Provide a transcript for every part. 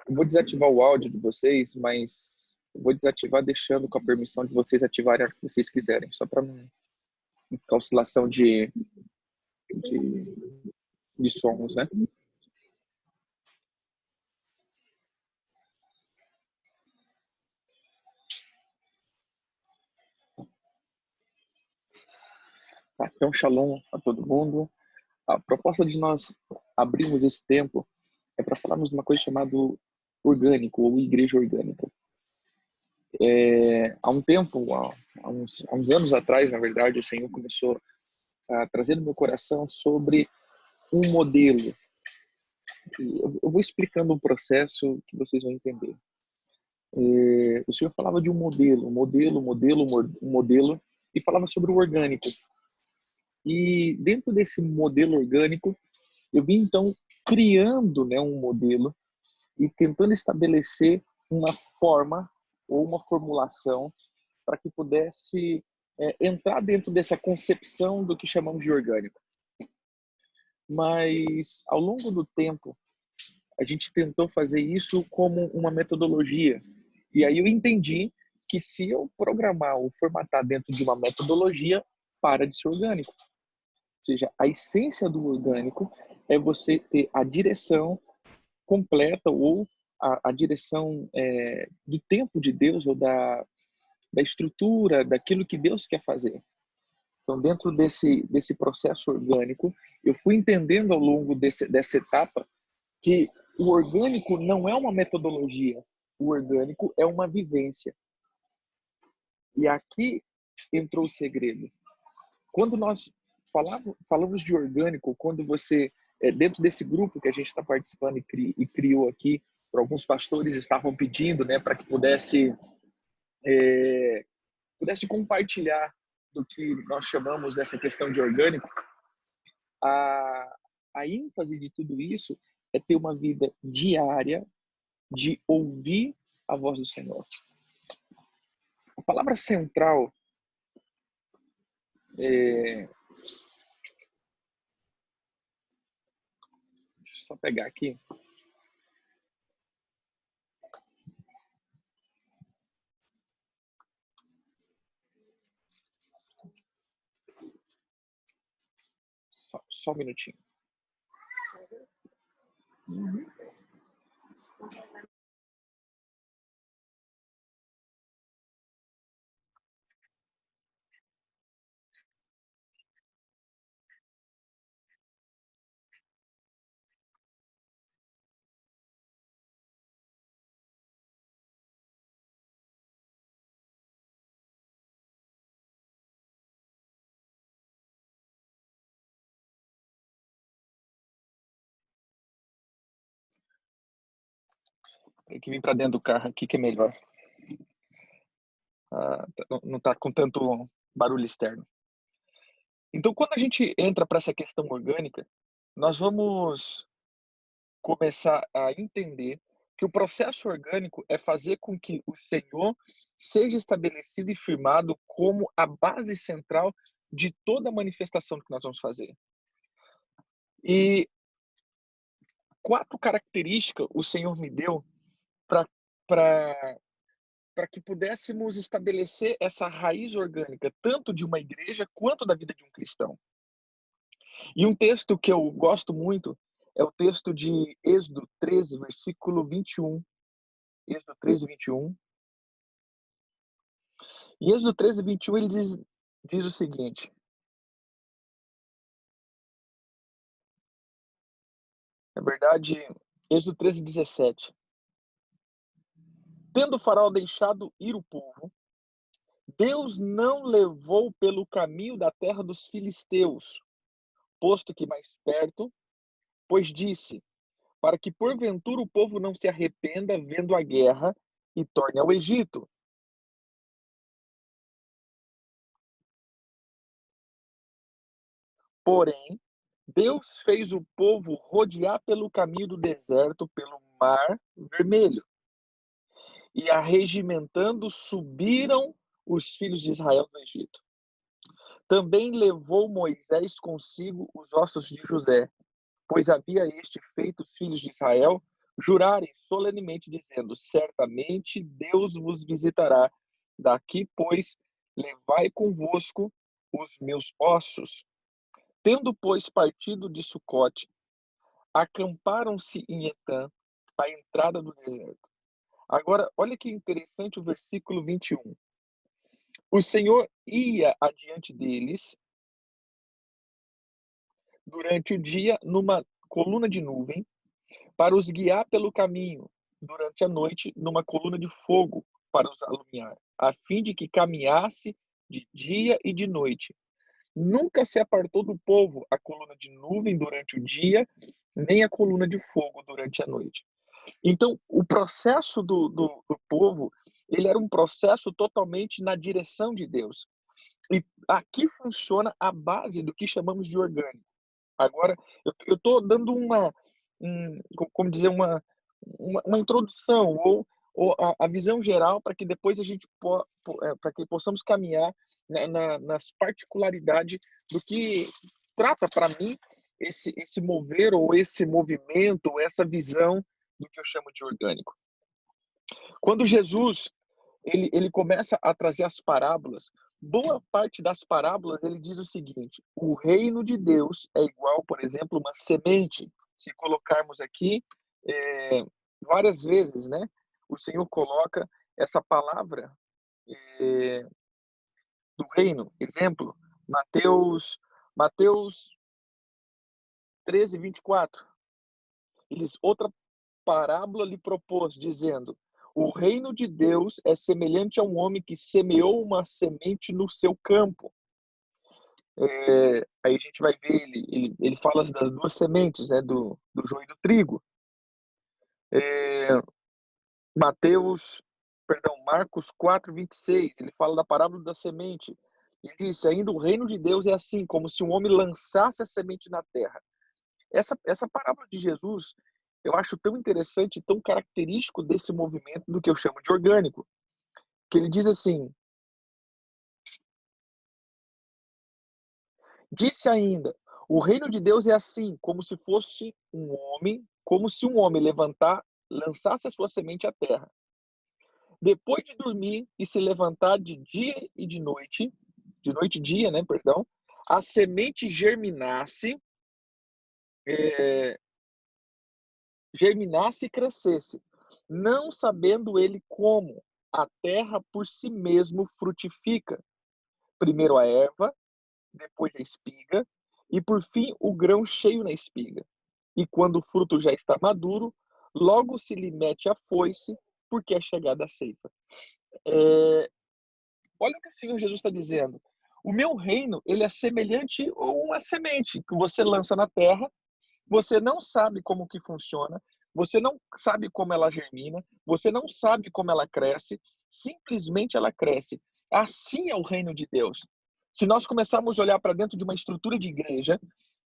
Eu vou desativar o áudio de vocês, mas eu vou desativar deixando com a permissão de vocês ativarem a hora que vocês quiserem, só para não ficar oscilação de sons, né? Tá, então, shalom a todo mundo. A proposta de nós abrirmos esse tempo é para falarmos de uma coisa chamada orgânico, ou igreja orgânica. Há um tempo, há uns anos atrás, na verdade, o Senhor começou a trazer no meu coração sobre um modelo. Eu vou explicando o processo que vocês vão entender. O Senhor falava de um modelo, e falava sobre o orgânico. E dentro desse modelo orgânico, eu vim então criando, né, um modelo e tentando estabelecer uma forma ou uma formulação para que pudesse entrar dentro dessa concepção do que chamamos de orgânico. Mas, ao longo do tempo, a gente tentou fazer isso como uma metodologia. E aí eu entendi que se eu programar ou formatar dentro de uma metodologia, para de ser orgânico. Ou seja, a essência do orgânico é você ter a direção completa ou a direção do tempo de Deus ou da estrutura, daquilo que Deus quer fazer. Então, dentro desse processo orgânico, eu fui entendendo ao longo dessa etapa que o orgânico não é uma metodologia, o orgânico é uma vivência. E aqui entrou o segredo. Quando nós falamos de orgânico, quando você, dentro desse grupo que a gente está participando e criou aqui, por alguns pastores estavam pedindo, né, para que pudesse compartilhar do que nós chamamos dessa questão de orgânico, a ênfase de tudo isso é ter uma vida diária de ouvir a voz do Senhor. A palavra central deixa eu só pegar aqui. Só um minutinho. Tem que vir para dentro do carro aqui que é melhor. Não está com tanto barulho externo. Então, quando a gente entra para essa questão orgânica, nós vamos começar a entender que o processo orgânico é fazer com que o Senhor seja estabelecido e firmado como a base central de toda a manifestação que nós vamos fazer. E 4 características o Senhor me deu para que pudéssemos estabelecer essa raiz orgânica, tanto de uma igreja quanto da vida de um cristão. E um texto que eu gosto muito é o texto de Êxodo 13, versículo 21. Êxodo 13, 21. E Êxodo 13, 21, ele diz o seguinte. Na verdade, Êxodo 13, 17. Tendo o faraó deixado ir o povo, Deus não levou pelo caminho da terra dos filisteus, posto que mais perto, pois disse, para que porventura o povo não se arrependa vendo a guerra e torne ao Egito. Porém, Deus fez o povo rodear pelo caminho do deserto, pelo mar vermelho. E arregimentando, subiram os filhos de Israel do Egito. Também levou Moisés consigo os ossos de José, pois havia este feito os filhos de Israel jurarem solenemente, dizendo: certamente Deus vos visitará. Daqui, pois, levai convosco os meus ossos. Tendo, pois, partido de Sucote, acamparam-se em Etã, à entrada do deserto. Agora, olha que interessante o versículo 21. O Senhor ia adiante deles durante o dia numa coluna de nuvem, para os guiar pelo caminho, durante a noite numa coluna de fogo para os alumiar, a fim de que caminhasse de dia e de noite. Nunca se apartou do povo a coluna de nuvem durante o dia, nem a coluna de fogo durante a noite. Então, o processo do povo, ele era um processo totalmente na direção de Deus. E aqui funciona a base do que chamamos de orgânico. Agora, eu estou dando como dizer, uma introdução ou a visão geral para que depois a gente para que possamos caminhar nas particularidades do que trata para mim esse mover ou esse movimento, ou essa visão do que eu chamo de orgânico. Quando Jesus ele começa a trazer as parábolas, boa parte das parábolas ele diz o seguinte: o reino de Deus é igual, por exemplo, uma semente. Se colocarmos aqui várias vezes, né, o Senhor coloca essa palavra do reino. Exemplo, Mateus 13:24. Outra parábola lhe propôs, dizendo: o reino de Deus é semelhante a um homem que semeou uma semente no seu campo. Aí a gente vai ver, ele fala das duas sementes, né, do joio e do trigo. Marcos 4:26, ele fala da parábola da semente. Ele diz: ainda o reino de Deus é assim, como se um homem lançasse a semente na terra. Essa parábola de Jesus, eu acho tão interessante, tão característico desse movimento do que eu chamo de orgânico, que ele diz assim: disse ainda, o reino de Deus é assim, como se um homem lançasse a sua semente à terra. Depois de dormir e se levantar de dia e de noite e dia, né, perdão, a semente germinasse e crescesse, não sabendo ele como a terra por si mesmo frutifica. Primeiro a erva, depois a espiga, e por fim o grão cheio na espiga. E quando o fruto já está maduro, logo se lhe mete a foice, porque é chegada a ceifa. Olha o que o Senhor Jesus está dizendo. O meu reino, ele é semelhante a uma semente que você lança na terra, você não sabe como que funciona, você não sabe como ela germina, você não sabe como ela cresce, simplesmente ela cresce. Assim é o reino de Deus. Se nós começarmos a olhar para dentro de uma estrutura de igreja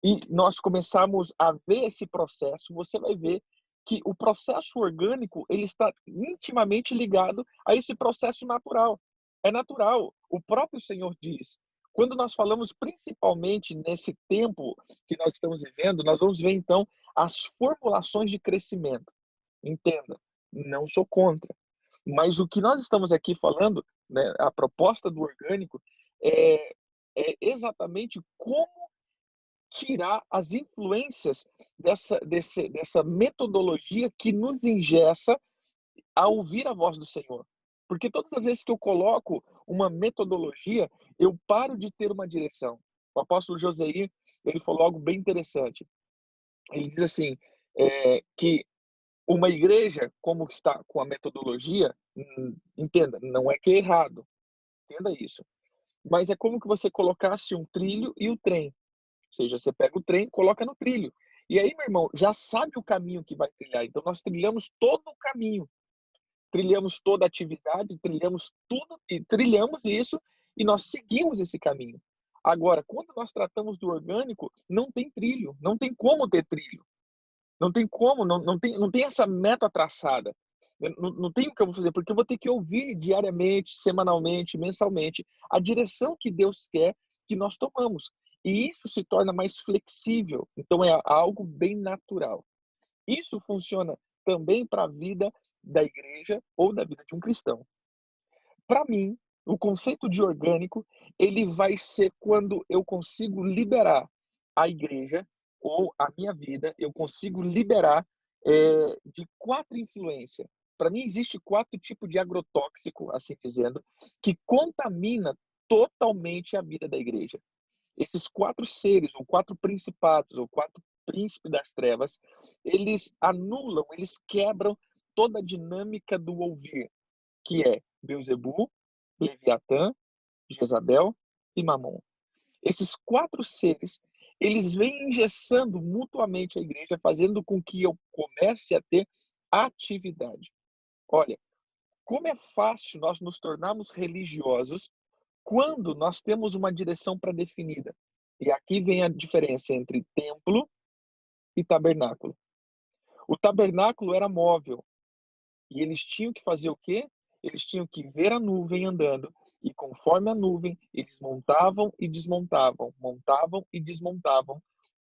e nós começarmos a ver esse processo, você vai ver que o processo orgânico ele está intimamente ligado a esse processo natural. É natural. O próprio Senhor diz. Quando nós falamos principalmente nesse tempo que nós estamos vivendo, nós vamos ver então as formulações de crescimento. Entenda, não sou contra. Mas o que nós estamos aqui falando, né, a proposta do orgânico, é exatamente como tirar as influências dessa metodologia que nos engessa a ouvir a voz do Senhor. Porque todas as vezes que eu coloco uma metodologia, eu paro de ter uma direção. O apóstolo Joseir, ele falou algo bem interessante. Ele diz assim, que uma igreja, como está com a metodologia, entenda, não é que é errado, entenda isso. Mas é como que você colocasse um trilho e o trem. Ou seja, você pega o trem, coloca no trilho. E aí, meu irmão, já sabe o caminho que vai trilhar. Então, nós trilhamos todo o caminho. Trilhamos toda a atividade, trilhamos tudo, e trilhamos isso, e nós seguimos esse caminho. Agora, quando nós tratamos do orgânico, não tem trilho, não tem como ter trilho. Não tem como, não tem essa meta traçada. Eu não tenho o que eu vou fazer, porque eu vou ter que ouvir diariamente, semanalmente, mensalmente, a direção que Deus quer que nós tomamos. E isso se torna mais flexível. Então é algo bem natural. Isso funciona também para a vida da igreja ou da vida de um cristão. Para mim, o conceito de orgânico, ele vai ser quando eu consigo liberar a igreja ou a minha vida, eu consigo liberar de 4 influências. Para mim, existe 4 tipos de agrotóxico, assim dizendo, que contamina totalmente a vida da igreja. Esses 4 seres, ou 4 principados, ou 4 príncipes das trevas, eles anulam, eles quebram toda a dinâmica do ouvir, que é Beelzebul, Leviatã, Jezabel e Mamon. Esses 4 seres, eles vêm engessando mutuamente a igreja, fazendo com que eu comece a ter atividade. Olha, como é fácil nós nos tornarmos religiosos quando nós temos uma direção pré-definida. E aqui vem a diferença entre templo e tabernáculo. O tabernáculo era móvel, e eles tinham que fazer o quê? Eles tinham que ver a nuvem andando, e conforme a nuvem, eles montavam e desmontavam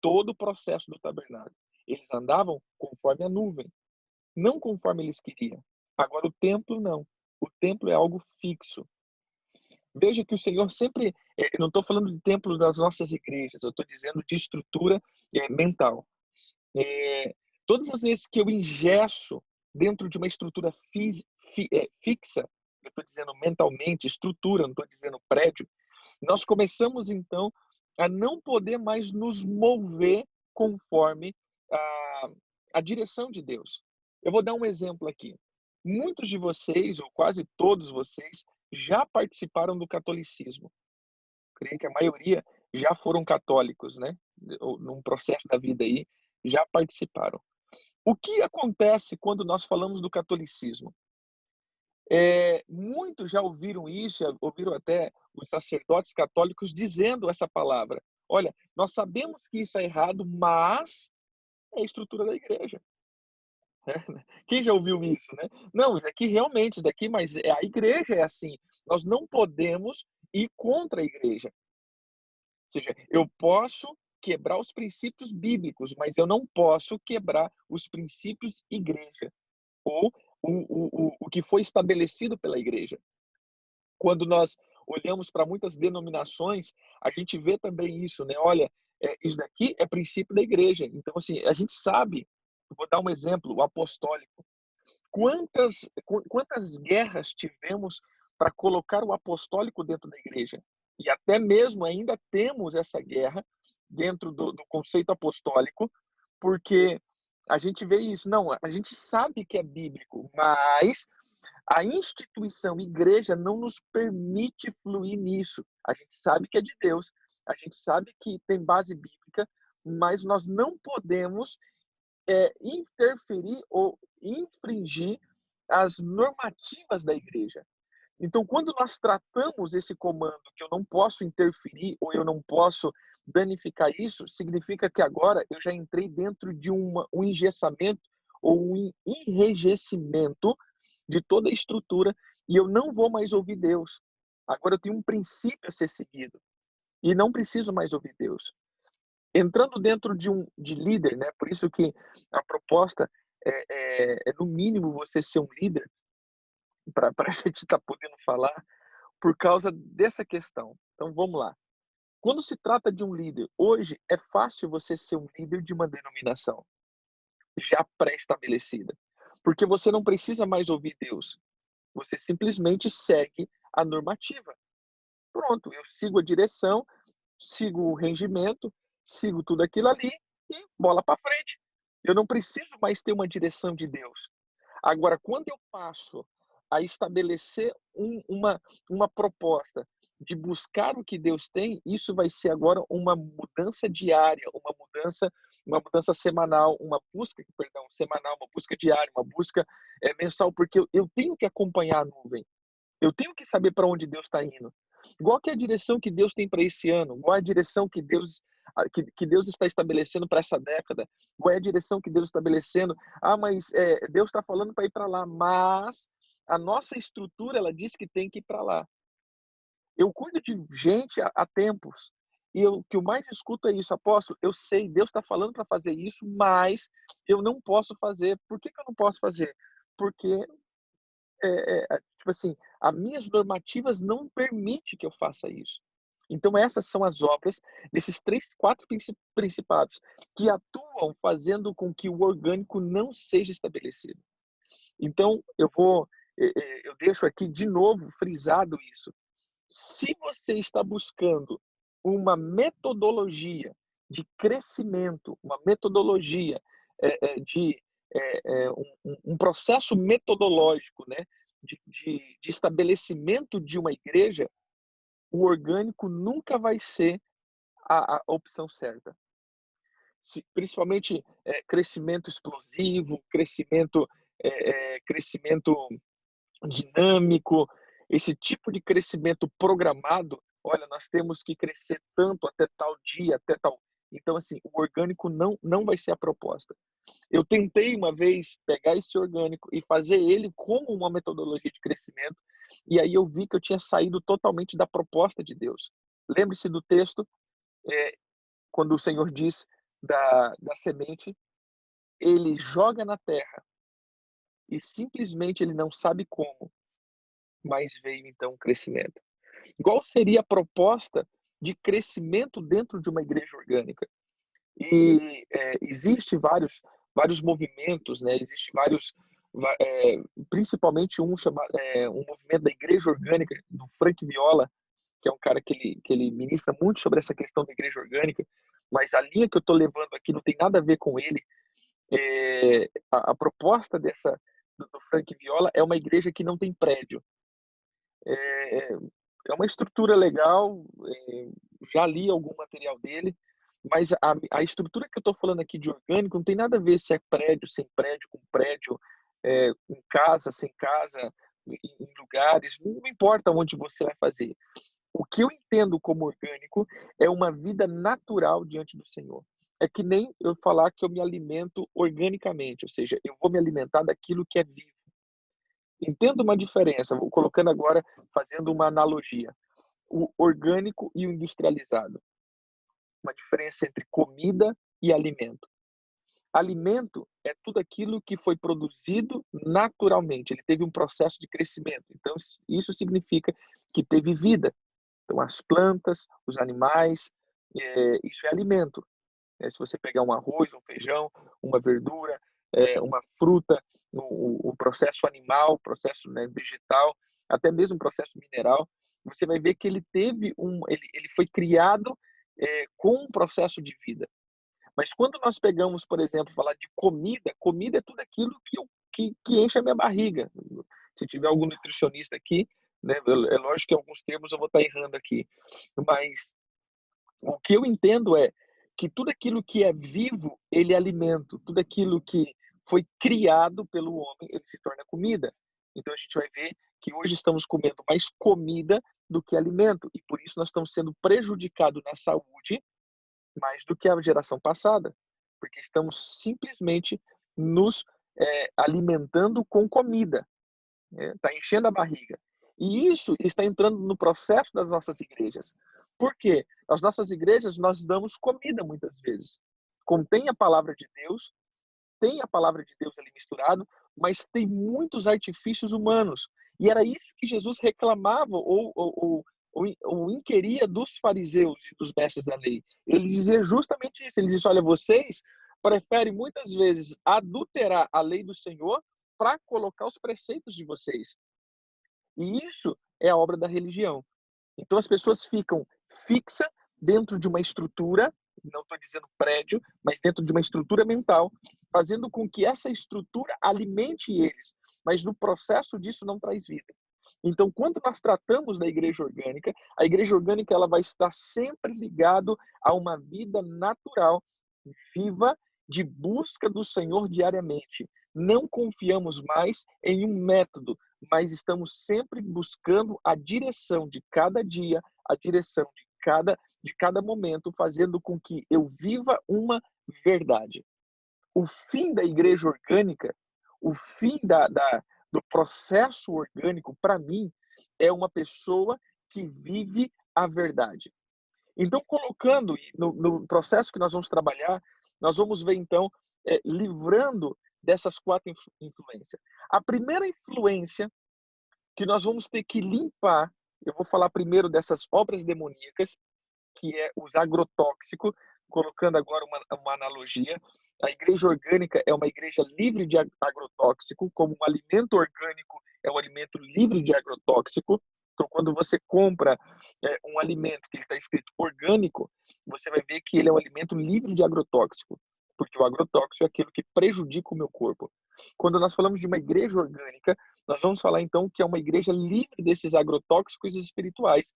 todo o processo do tabernáculo. Eles andavam conforme a nuvem, não conforme eles queriam. Agora o templo não. O templo é algo fixo. Veja que o Senhor sempre, eu não estou falando de templo das nossas igrejas, eu estou dizendo de estrutura mental. Todas as vezes que eu ingesso dentro de uma estrutura fixa, eu estou dizendo mentalmente, estrutura, não estou dizendo prédio, nós começamos então a não poder mais nos mover conforme a, a direção de Deus. Eu vou dar um exemplo aqui. Muitos de vocês, ou quase todos vocês, já participaram do catolicismo. Creio que a maioria já foram católicos, né? Ou num processo da vida aí, já participaram. O que acontece quando nós falamos do catolicismo? Muitos já ouviram isso, já ouviram até os sacerdotes católicos dizendo essa palavra. Olha, nós sabemos que isso é errado, mas é a estrutura da igreja. Quem já ouviu isso, né? Não, isso aqui realmente, isso daqui, mas a igreja é assim. Nós não podemos ir contra a igreja. Ou seja, eu posso quebrar os princípios bíblicos, mas eu não posso quebrar os princípios igreja, ou o que foi estabelecido pela igreja. Quando nós olhamos para muitas denominações, a gente vê também isso, né? Olha, isso daqui é princípio da igreja. Então, assim, a gente sabe, vou dar um exemplo, o apostólico. Quantas guerras tivemos para colocar o apostólico dentro da igreja? E até mesmo ainda temos essa guerra dentro do conceito apostólico, porque a gente vê isso. Não, a gente sabe que é bíblico, mas a instituição igreja não nos permite fluir nisso. A gente sabe que é de Deus, a gente sabe que tem base bíblica, mas nós não podemos interferir ou infringir as normativas da igreja. Então, quando nós tratamos esse comando que eu não posso interferir ou eu não posso danificar isso, significa que agora eu já entrei dentro de um engessamento ou um enrijecimento de toda a estrutura e eu não vou mais ouvir Deus. Agora eu tenho um princípio a ser seguido e não preciso mais ouvir Deus. Entrando dentro de líder, né? Por isso que a proposta é no mínimo você ser um líder para a gente estar podendo falar por causa dessa questão. Então vamos lá. Quando se trata de um líder, hoje é fácil você ser um líder de uma denominação já pré-estabelecida, porque você não precisa mais ouvir Deus. Você simplesmente segue a normativa. Pronto, eu sigo a direção, sigo o regimento, sigo tudo aquilo ali e bola para frente. Eu não preciso mais ter uma direção de Deus. Agora, quando eu passo a estabelecer uma proposta de buscar o que Deus tem, isso vai ser agora uma mudança diária, uma mudança semanal, uma busca, perdão, semanal, uma busca diária, uma busca mensal, porque eu tenho que acompanhar a nuvem. Eu tenho que saber para onde Deus está indo. Qual que é a direção que Deus tem para esse ano? Qual é a direção que Deus que Deus está estabelecendo para essa década? Qual é a direção que Deus está estabelecendo? Mas Deus está falando para ir para lá, mas a nossa estrutura, ela diz que tem que ir para lá. Eu cuido de gente há tempos, e o que eu mais escuto é isso: apóstolo, eu sei, Deus está falando para fazer isso, mas eu não posso fazer. Por que que eu não posso fazer? Porque, tipo assim, as minhas normativas não permitem que eu faça isso. Então essas são as obras desses 3, 4 principados que atuam fazendo com que o orgânico não seja estabelecido. Então eu deixo aqui de novo frisado isso. Se você está buscando uma metodologia de crescimento, uma metodologia de um processo metodológico, né, de estabelecimento de uma igreja, o orgânico nunca vai ser a opção certa. Principalmente crescimento explosivo, crescimento dinâmico, esse tipo de crescimento programado. Olha, nós temos que crescer tanto até tal dia, até tal. Então, assim, o orgânico não vai ser a proposta. Eu tentei uma vez pegar esse orgânico e fazer ele como uma metodologia de crescimento, e aí eu vi que eu tinha saído totalmente da proposta de Deus. Lembre-se do texto, quando o Senhor diz da semente, ele joga na terra e simplesmente ele não sabe como, mas veio então o crescimento. Qual seria a proposta de crescimento dentro de uma igreja orgânica? E existe vários movimentos, né? Existe principalmente um movimento da igreja orgânica do Frank Viola, que é um cara que ele ministra muito sobre essa questão da igreja orgânica, mas a linha que eu estou levando aqui não tem nada a ver com ele. A proposta do Frank Viola é uma igreja que não tem prédio. É uma estrutura legal, já li algum material dele, mas a estrutura que eu estou falando aqui de orgânico não tem nada a ver se é prédio, sem prédio, com prédio, com casa, sem casa, em lugares, não importa onde você vai fazer. O que eu entendo como orgânico é uma vida natural diante do Senhor. É que nem eu falar que eu me alimento organicamente, ou seja, eu vou me alimentar daquilo que é vivo. Entendo uma diferença, vou colocando agora, fazendo uma analogia, o orgânico e o industrializado. Uma diferença entre comida e alimento. Alimento é tudo aquilo que foi produzido naturalmente, ele teve um processo de crescimento. Então, isso significa que teve vida. Então, as plantas, os animais, isso é alimento. Se você pegar um arroz, um feijão, uma verdura, uma fruta, o processo animal, o processo, né, vegetal, até mesmo o processo mineral, você vai ver que ele foi criado com um processo de vida. Mas quando nós pegamos, por exemplo, falar de comida, comida é tudo aquilo que enche a minha barriga. Se tiver algum nutricionista aqui, né, é lógico que alguns termos eu vou estar errando aqui, mas o que eu entendo é que tudo aquilo que é vivo, ele é alimento. Tudo aquilo que foi criado pelo homem, ele se torna comida. Então a gente vai ver que hoje estamos comendo mais comida do que alimento, e por isso nós estamos sendo prejudicados na saúde mais do que a geração passada, porque estamos simplesmente nos alimentando com comida, está enchendo a barriga. E isso está entrando no processo das nossas igrejas. Por quê? Nas nossas igrejas nós damos comida muitas vezes. Contém a palavra de Deus, tem a palavra de Deus ali misturado, mas tem muitos artifícios humanos. E era isso que Jesus reclamava ou inquiria dos fariseus e dos mestres da lei. Ele dizia justamente isso. Ele disse: olha, vocês preferem muitas vezes adulterar a lei do Senhor para colocar os preceitos de vocês. E isso é a obra da religião. Então as pessoas ficam fixas dentro de uma estrutura, não estou dizendo prédio, mas dentro de uma estrutura mental, fazendo com que essa estrutura alimente eles, mas no processo disso não traz vida. Então, quando nós tratamos da igreja orgânica, a igreja orgânica ela vai estar sempre ligado a uma vida natural, viva, de busca do Senhor diariamente. Não confiamos mais em um método, mas estamos sempre buscando a direção de cada dia, a direção de cada momento, fazendo com que eu viva uma verdade. O fim da igreja orgânica, o fim do processo orgânico, para mim, é uma pessoa que vive a verdade. Então, colocando no processo que nós vamos trabalhar, nós vamos ver, então, livrando dessas 4 influências. A primeira influência que nós vamos ter que limpar, eu vou falar primeiro dessas obras demoníacas, que é os agrotóxicos, colocando agora uma analogia. A igreja orgânica é uma igreja livre de agrotóxico, como um alimento orgânico é um alimento livre de agrotóxico. Então, quando você compra um alimento que está escrito orgânico, você vai ver que ele é um alimento livre de agrotóxico, porque o agrotóxico é aquilo que prejudica o meu corpo. Quando nós falamos de uma igreja orgânica, nós vamos falar então que é uma igreja livre desses agrotóxicos espirituais,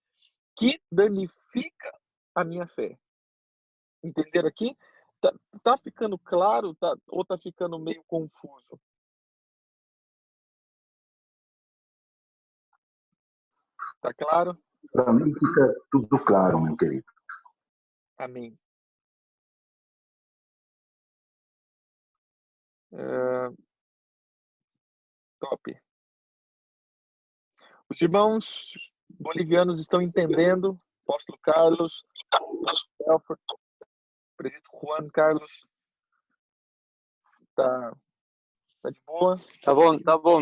que danifica a minha fé. Entenderam aqui? Tá ficando claro, ou tá ficando meio confuso? Tá claro? Para mim fica tudo claro, meu querido. Amém. Top. Os irmãos bolivianos estão entendendo? Apóstolo Carlos, Alfred, Presidente Juan Carlos, tá de boa? Tá bom, tá bom.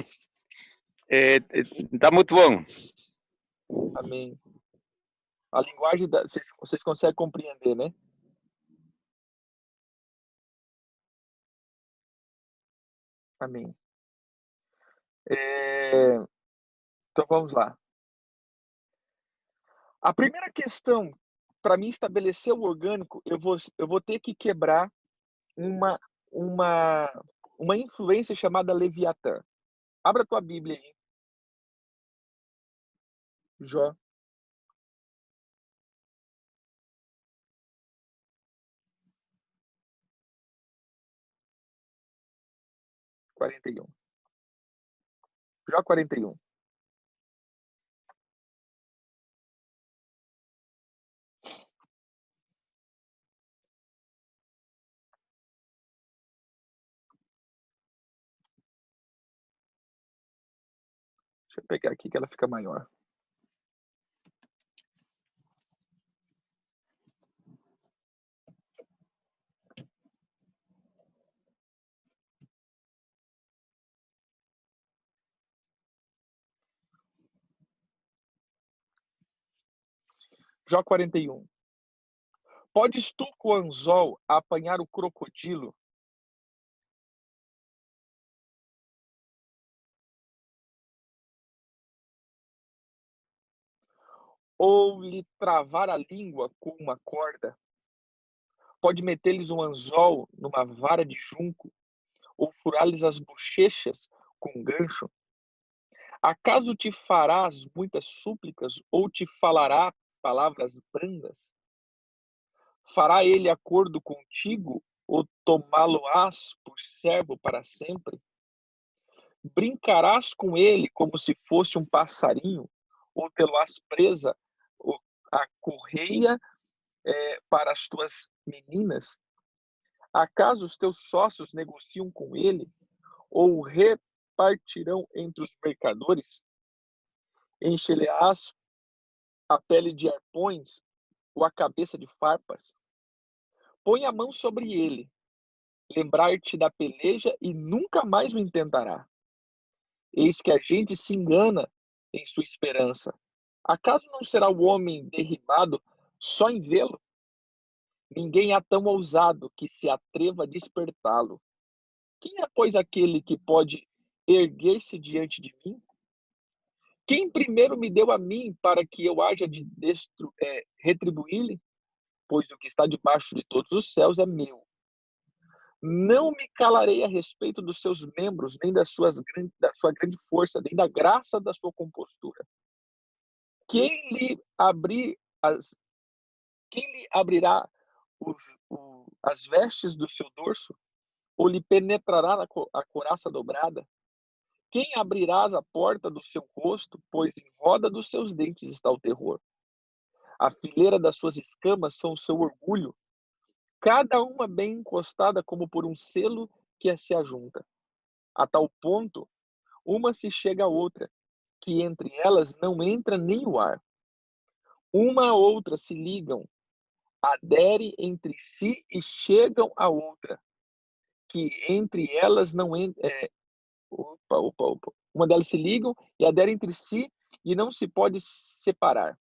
Tá muito bom. Amém. A linguagem, vocês conseguem compreender, né? Amém. Então vamos lá. A primeira questão, para mim estabelecer o orgânico, eu vou ter que quebrar uma influência chamada Leviatã. Abra a tua Bíblia aí. Jó. Jó 41. Deixa eu pegar aqui que ela fica maior. Jó 41. Podes tu, com o anzol, apanhar o crocodilo? Ou lhe travar a língua com uma corda? Pode meter-lhes um anzol numa vara de junco? Ou furar-lhes as bochechas com um gancho? Acaso te farás muitas súplicas, ou te falará palavras brandas? Fará ele acordo contigo, ou tomá-lo-ás por servo para sempre? Brincarás com ele como se fosse um passarinho, ou tê-lo-ás presa a correia para as tuas meninas? Acaso os teus sócios negociam com ele, ou repartirão entre os mercadores? Enche-lhe-ás a pele de arpões, ou a cabeça de farpas? Põe a mão sobre ele, lembrar-te da peleja e nunca mais o intentará. Eis que a gente se engana em sua esperança. Acaso não será o homem derribado só em vê-lo? Ninguém há tão ousado que se atreva a despertá-lo. Quem é, pois, aquele que pode erguer-se diante de mim? Quem primeiro me deu a mim para que eu haja de retribuir-lhe? Pois o que está debaixo de todos os céus é meu. Não me calarei a respeito dos seus membros, nem da sua grande força, nem da graça da sua compostura. Quem lhe abrirá as vestes do seu dorso? Ou lhe penetrará a couraça dobrada? Quem abrirá a porta do seu rosto? Pois em roda dos seus dentes está o terror. A fileira das suas escamas são o seu orgulho, cada uma bem encostada como por um selo que se ajunta. A tal ponto, uma se chega à outra, que entre elas não entra nem o ar. Uma a outra se ligam, aderem entre si e chegam a outra, que entre elas não entra. Opa. Uma delas se ligam e aderem entre si e não se pode separar.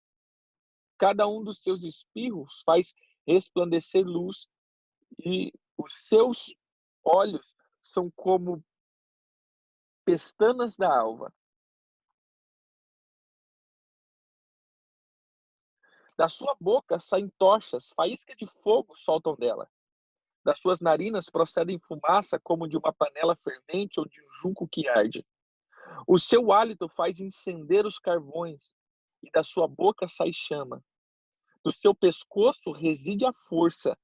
Cada um dos seus espirros faz resplandecer luz e os seus olhos são como pestanas da alva. Da sua boca saem tochas, faíscas de fogo soltam dela. Das suas narinas procedem fumaça como de uma panela fervente ou de um junco que arde. O seu hálito faz incender os carvões, e da sua boca sai chama. Do seu pescoço reside a força,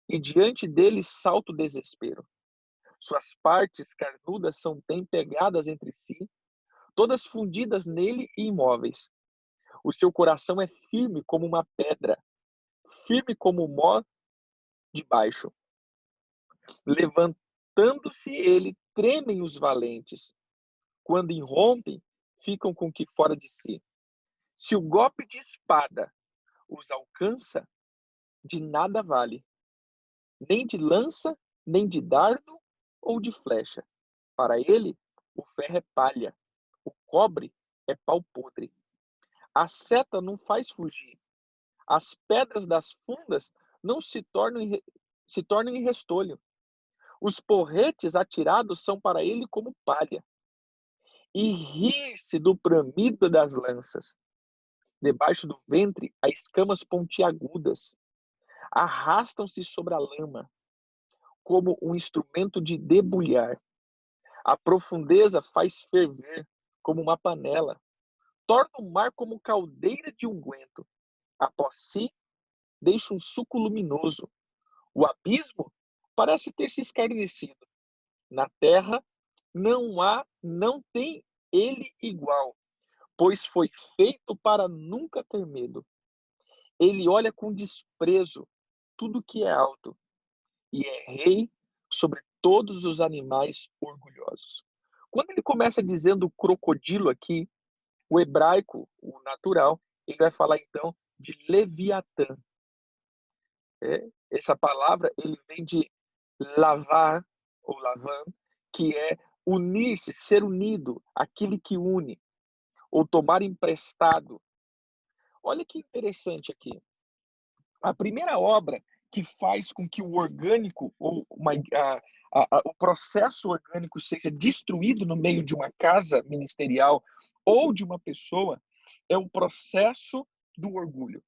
e diante dele salta o desespero. Suas partes carnudas são bem pegadas entre si, todas fundidas nele e imóveis. O seu coração é firme como uma pedra, firme como o mó de baixo. Levantando-se ele, tremem os valentes. Quando irrompem, ficam com que fora de si. Se o golpe de espada os alcança, de nada vale, nem de lança, nem de dardo ou de flecha. Para ele, o ferro é palha, o cobre é pau podre. A seta não faz fugir. As pedras das fundas não se tornam em restolho. Os porretes atirados são para ele como palha. E rir-se do bramido das lanças. Debaixo do ventre, há escamas pontiagudas. Arrastam-se sobre a lama, como um instrumento de debulhar. A profundeza faz ferver, como uma panela. Torna o mar como caldeira de unguento. Após si, deixa um suco luminoso. O abismo parece ter se escarnecido. Na terra não tem ele igual, pois foi feito para nunca ter medo. Ele olha com desprezo tudo que é alto e é rei sobre todos os animais orgulhosos. Quando ele começa dizendo crocodilo aqui, o hebraico, o natural, ele vai falar então de Leviatã. Essa palavra ele vem de lavar ou lavan, que é unir-se, ser unido, aquele que une, ou tomar emprestado. Olha que interessante aqui. A primeira obra que faz com que o orgânico ou o processo orgânico seja destruído no meio de uma casa ministerial ou de uma pessoa é o processo do orgulho.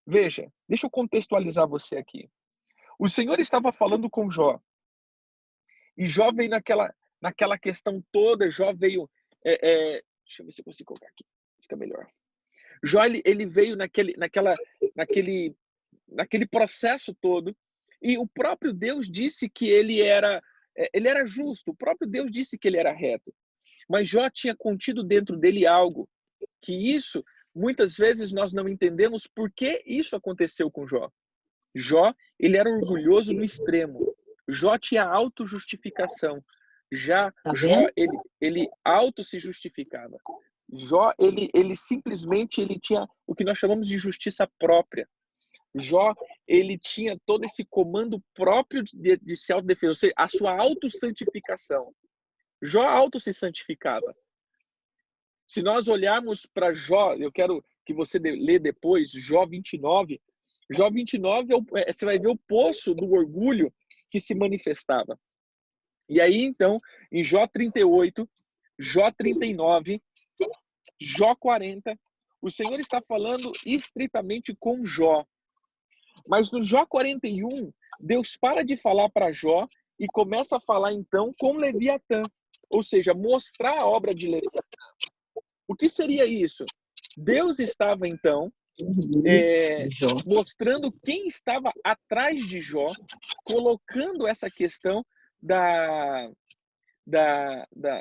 Veja, deixa eu contextualizar você aqui. O Senhor estava falando com Jó. E Jó veio naquela questão toda, Jó veio... deixa eu ver se eu consigo colocar aqui, fica melhor. Jó, ele veio naquele processo todo, e o próprio Deus disse que ele era justo, o próprio Deus disse que ele era reto. Mas Jó tinha contido dentro dele algo, que isso, muitas vezes nós não entendemos por que isso aconteceu com Jó. Jó, ele era orgulhoso no extremo. Jó tinha autojustificação. Já Jó, ele auto se justificava. Jó, ele simplesmente ele tinha o que nós chamamos de justiça própria. Jó, ele tinha todo esse comando próprio de se autodefesa, ou seja, a sua autossantificação. Jó auto se santificava. Se nós olharmos para Jó, eu quero que você lê depois, Jó 29. Jó 29, você vai ver o poço do orgulho que se manifestava. E aí, então, em Jó 38, Jó 39, Jó 40, o Senhor está falando estritamente com Jó. Mas no Jó 41, Deus para de falar para Jó e começa a falar, então, com Leviatã. Ou seja, mostrar a obra de Leviatã. O que seria isso? Deus estava, então, mostrando quem estava atrás de Jó, colocando essa questão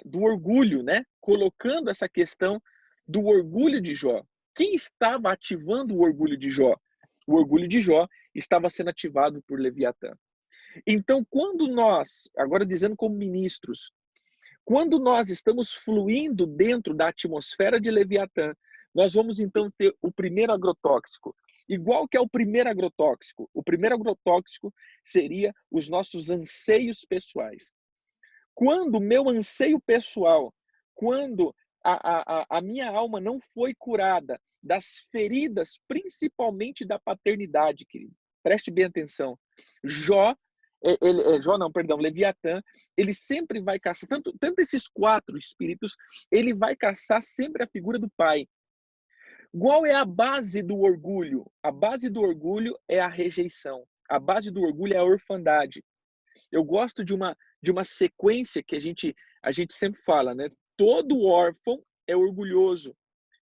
do orgulho, né? Colocando essa questão do orgulho de Jó. Quem estava ativando o orgulho de Jó? O orgulho de Jó estava sendo ativado por Leviatã. Então, quando nós, agora dizendo como ministros, quando nós estamos fluindo dentro da atmosfera de Leviatã, nós vamos então ter o primeiro agrotóxico. Igual que é o primeiro agrotóxico. O primeiro agrotóxico seria os nossos anseios pessoais. Quando o meu anseio pessoal, quando a minha alma não foi curada das feridas, principalmente da paternidade, querido. Preste bem atenção. Leviatã, ele sempre vai caçar, tanto esses 4 espíritos, ele vai caçar sempre a figura do pai. Qual é a base do orgulho? A base do orgulho é a rejeição. A base do orgulho é a orfandade. Eu gosto de uma sequência que a gente sempre fala, né? Todo órfão é orgulhoso.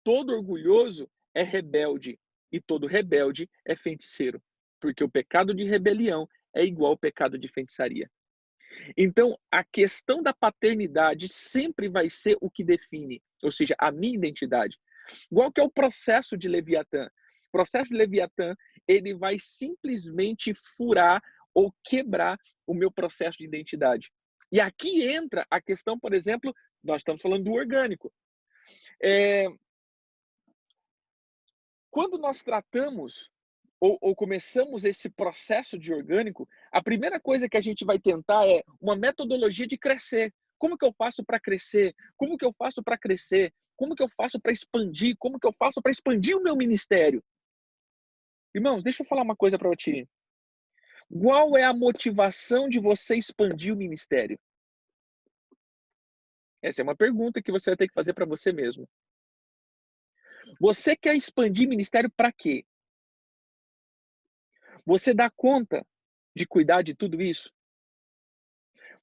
Todo orgulhoso é rebelde. E todo rebelde é feiticeiro. Porque o pecado de rebelião é igual ao pecado de feitiçaria. Então, a questão da paternidade sempre vai ser o que define, ou seja, a minha identidade. Igual que é o processo de Leviatã. O processo de Leviatã, ele vai simplesmente furar ou quebrar o meu processo de identidade. E aqui entra a questão, por exemplo, nós estamos falando do orgânico. Quando nós tratamos ou começamos esse processo de orgânico, a primeira coisa que a gente vai tentar é uma metodologia de crescer. Como que eu faço para crescer? Como que eu faço para crescer? Como que eu faço para expandir? Como que eu faço para expandir o meu ministério? Irmãos, deixa eu falar uma coisa para ti. Qual é a motivação de você expandir o ministério? Essa é uma pergunta que você vai ter que fazer para você mesmo. Você quer expandir ministério para quê? Você dá conta de cuidar de tudo isso?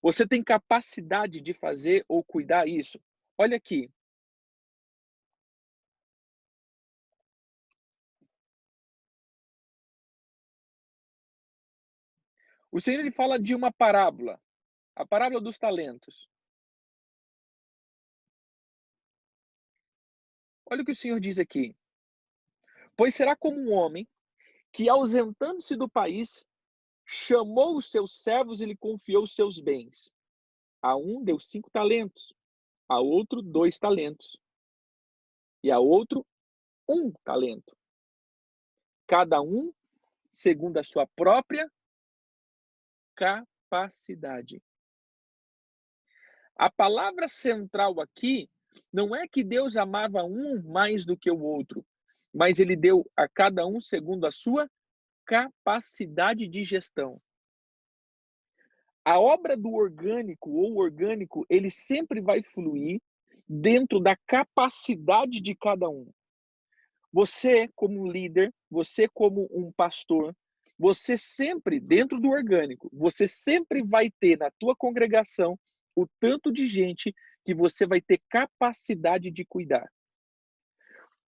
Você tem capacidade de fazer ou cuidar isso? Olha aqui. O Senhor ele fala de uma parábola, a parábola dos talentos. Olha o que o Senhor diz aqui. Pois será como um homem que, ausentando-se do país, chamou os seus servos e lhe confiou os seus bens. A um deu 5 talentos, a outro 2 talentos, e a outro 1 talento. Cada um segundo a sua própria capacidade. A palavra central aqui não é que Deus amava um mais do que o outro, mas ele deu a cada um segundo a sua capacidade de gestão. A obra do orgânico ou orgânico, ele sempre vai fluir dentro da capacidade de cada um. Você, como líder, você, como um pastor, você sempre, dentro do orgânico, você sempre vai ter na tua congregação o tanto de gente que você vai ter capacidade de cuidar.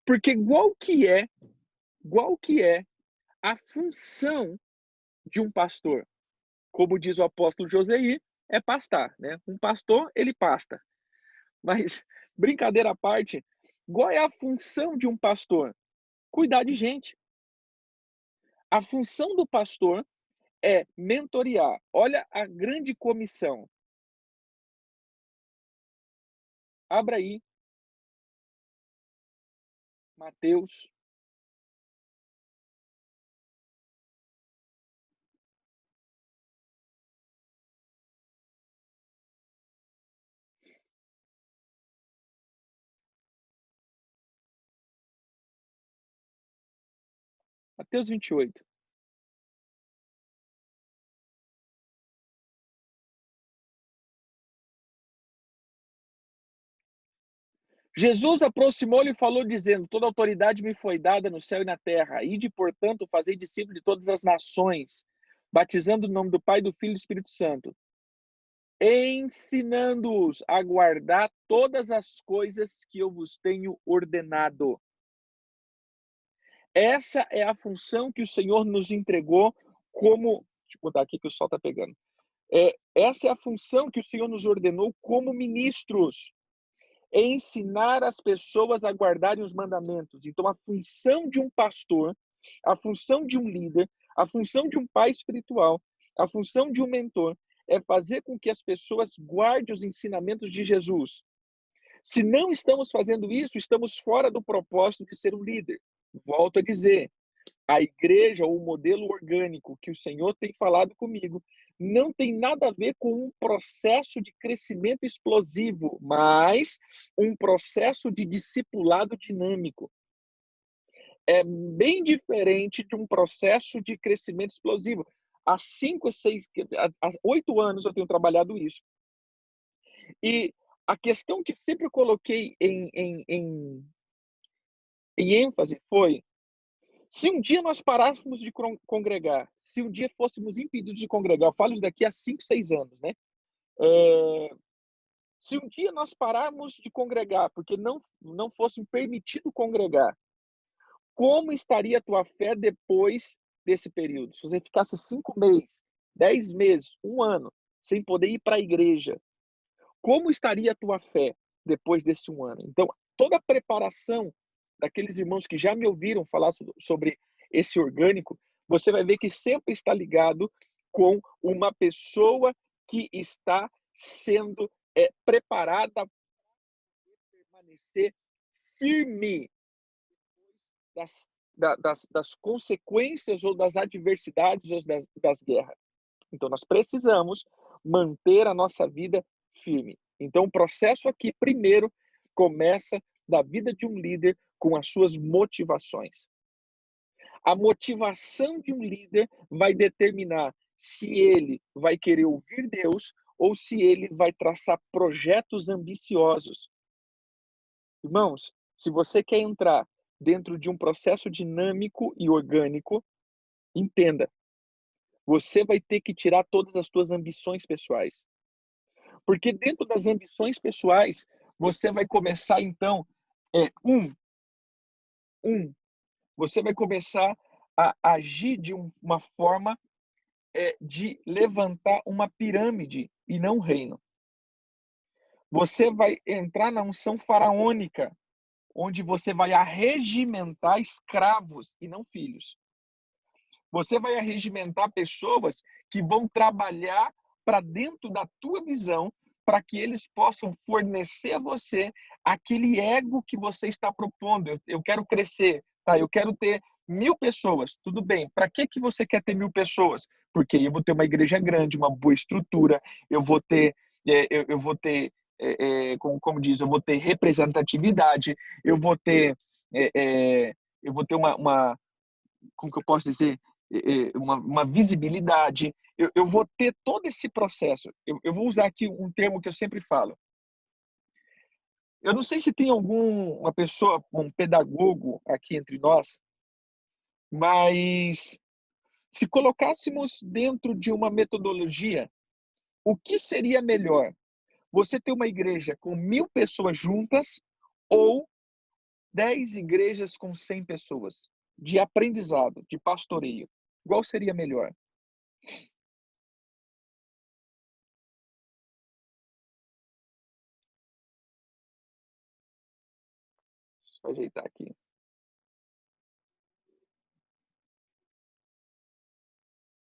Porque qual que é a função de um pastor? Como diz o apóstolo Joseí, é pastar, né? Um pastor, ele pasta. Mas, brincadeira à parte, qual é a função de um pastor? Cuidar de gente. A função do pastor é mentorear. Olha a grande comissão. Abra aí. Mateus. Mateus 28. Jesus aproximou-lhe e falou, dizendo: toda autoridade me foi dada no céu e na terra. Ide, portanto, fazei discípulos de todas as nações, batizando no nome do Pai, do Filho e do Espírito Santo, ensinando-os a guardar todas as coisas que eu vos tenho ordenado. Essa é a função que o Senhor nos entregou como... Deixa eu botar aqui que o sol está pegando. Essa é a função que o Senhor nos ordenou como ministros. é ensinar as pessoas a guardarem os mandamentos. Então, a função de um pastor, a função de um líder, a função de um pai espiritual, a função de um mentor é fazer com que as pessoas guardem os ensinamentos de Jesus. Se não estamos fazendo isso, estamos fora do propósito de ser um líder. Volto a dizer, a igreja ou o modelo orgânico que o Senhor tem falado comigo não tem nada a ver com um processo de crescimento explosivo, mas um processo de discipulado dinâmico. É bem diferente de um processo de crescimento explosivo. Há 8 anos eu tenho trabalhado isso. E a questão que sempre coloquei em ênfase foi: se um dia nós parássemos de congregar, se um dia fôssemos impedidos de congregar, eu falo isso daqui a 5, 6 anos, né? Se um dia nós pararmos de congregar, porque não fosse permitido congregar, como estaria a tua fé depois desse período? Se você ficasse 5 meses, 10 meses, 1 ano, sem poder ir para a igreja, como estaria a tua fé depois desse 1 ano? Então, toda a preparação daqueles irmãos que já me ouviram falar sobre esse orgânico, você vai ver que sempre está ligado com uma pessoa que está sendo preparada para permanecer firme das consequências ou das adversidades ou das guerras. Então, nós precisamos manter a nossa vida firme. Então, o processo aqui, primeiro, começa da vida de um líder com as suas motivações. A motivação de um líder vai determinar se ele vai querer ouvir Deus ou se ele vai traçar projetos ambiciosos. Irmãos, se você quer entrar dentro de um processo dinâmico e orgânico, entenda, você vai ter que tirar todas as suas ambições pessoais. Porque dentro das ambições pessoais, você vai começar, então, você vai começar a agir de uma forma de levantar uma pirâmide e não um reino. Você vai entrar na unção faraônica, onde você vai arregimentar escravos e não filhos. Você vai arregimentar pessoas que vão trabalhar para dentro da tua visão, para que eles possam fornecer a você aquele ego que você está propondo. Eu quero crescer, tá? Eu quero ter 1.000 pessoas. Tudo bem. Para que você quer ter 1.000 pessoas? Porque eu vou ter uma igreja grande, uma boa estrutura, eu vou ter, eu vou ter, como diz, eu vou ter representatividade, eu vou ter, uma como que eu posso dizer, uma visibilidade, eu vou ter todo esse processo. Eu vou usar aqui um termo que eu sempre falo. Eu não sei se tem uma pessoa, um pedagogo aqui entre nós, mas se colocássemos dentro de uma metodologia, o que seria melhor? Você ter uma igreja com 1.000 pessoas juntas ou 10 igrejas com 100 pessoas de aprendizado, de pastoreio? Qual seria melhor? Deixa eu ajeitar aqui.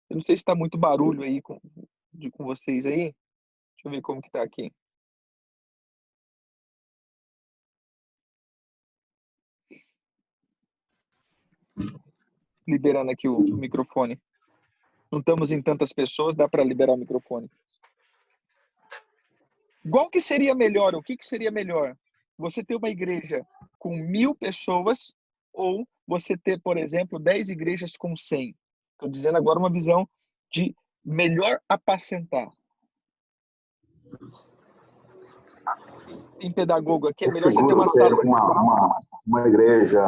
Eu não sei se está muito barulho aí com vocês aí. Deixa eu ver como que tá aqui. Liberando aqui o microfone. Não estamos em tantas pessoas, dá para liberar o microfone. Qual que seria melhor? O que seria melhor? Você ter uma igreja com 1.000 pessoas ou você ter, por exemplo, 10 igrejas com 100? Estou dizendo agora uma visão de melhor apacentar. Tem pedagogo aqui, é melhor você ter uma sala. Uma igreja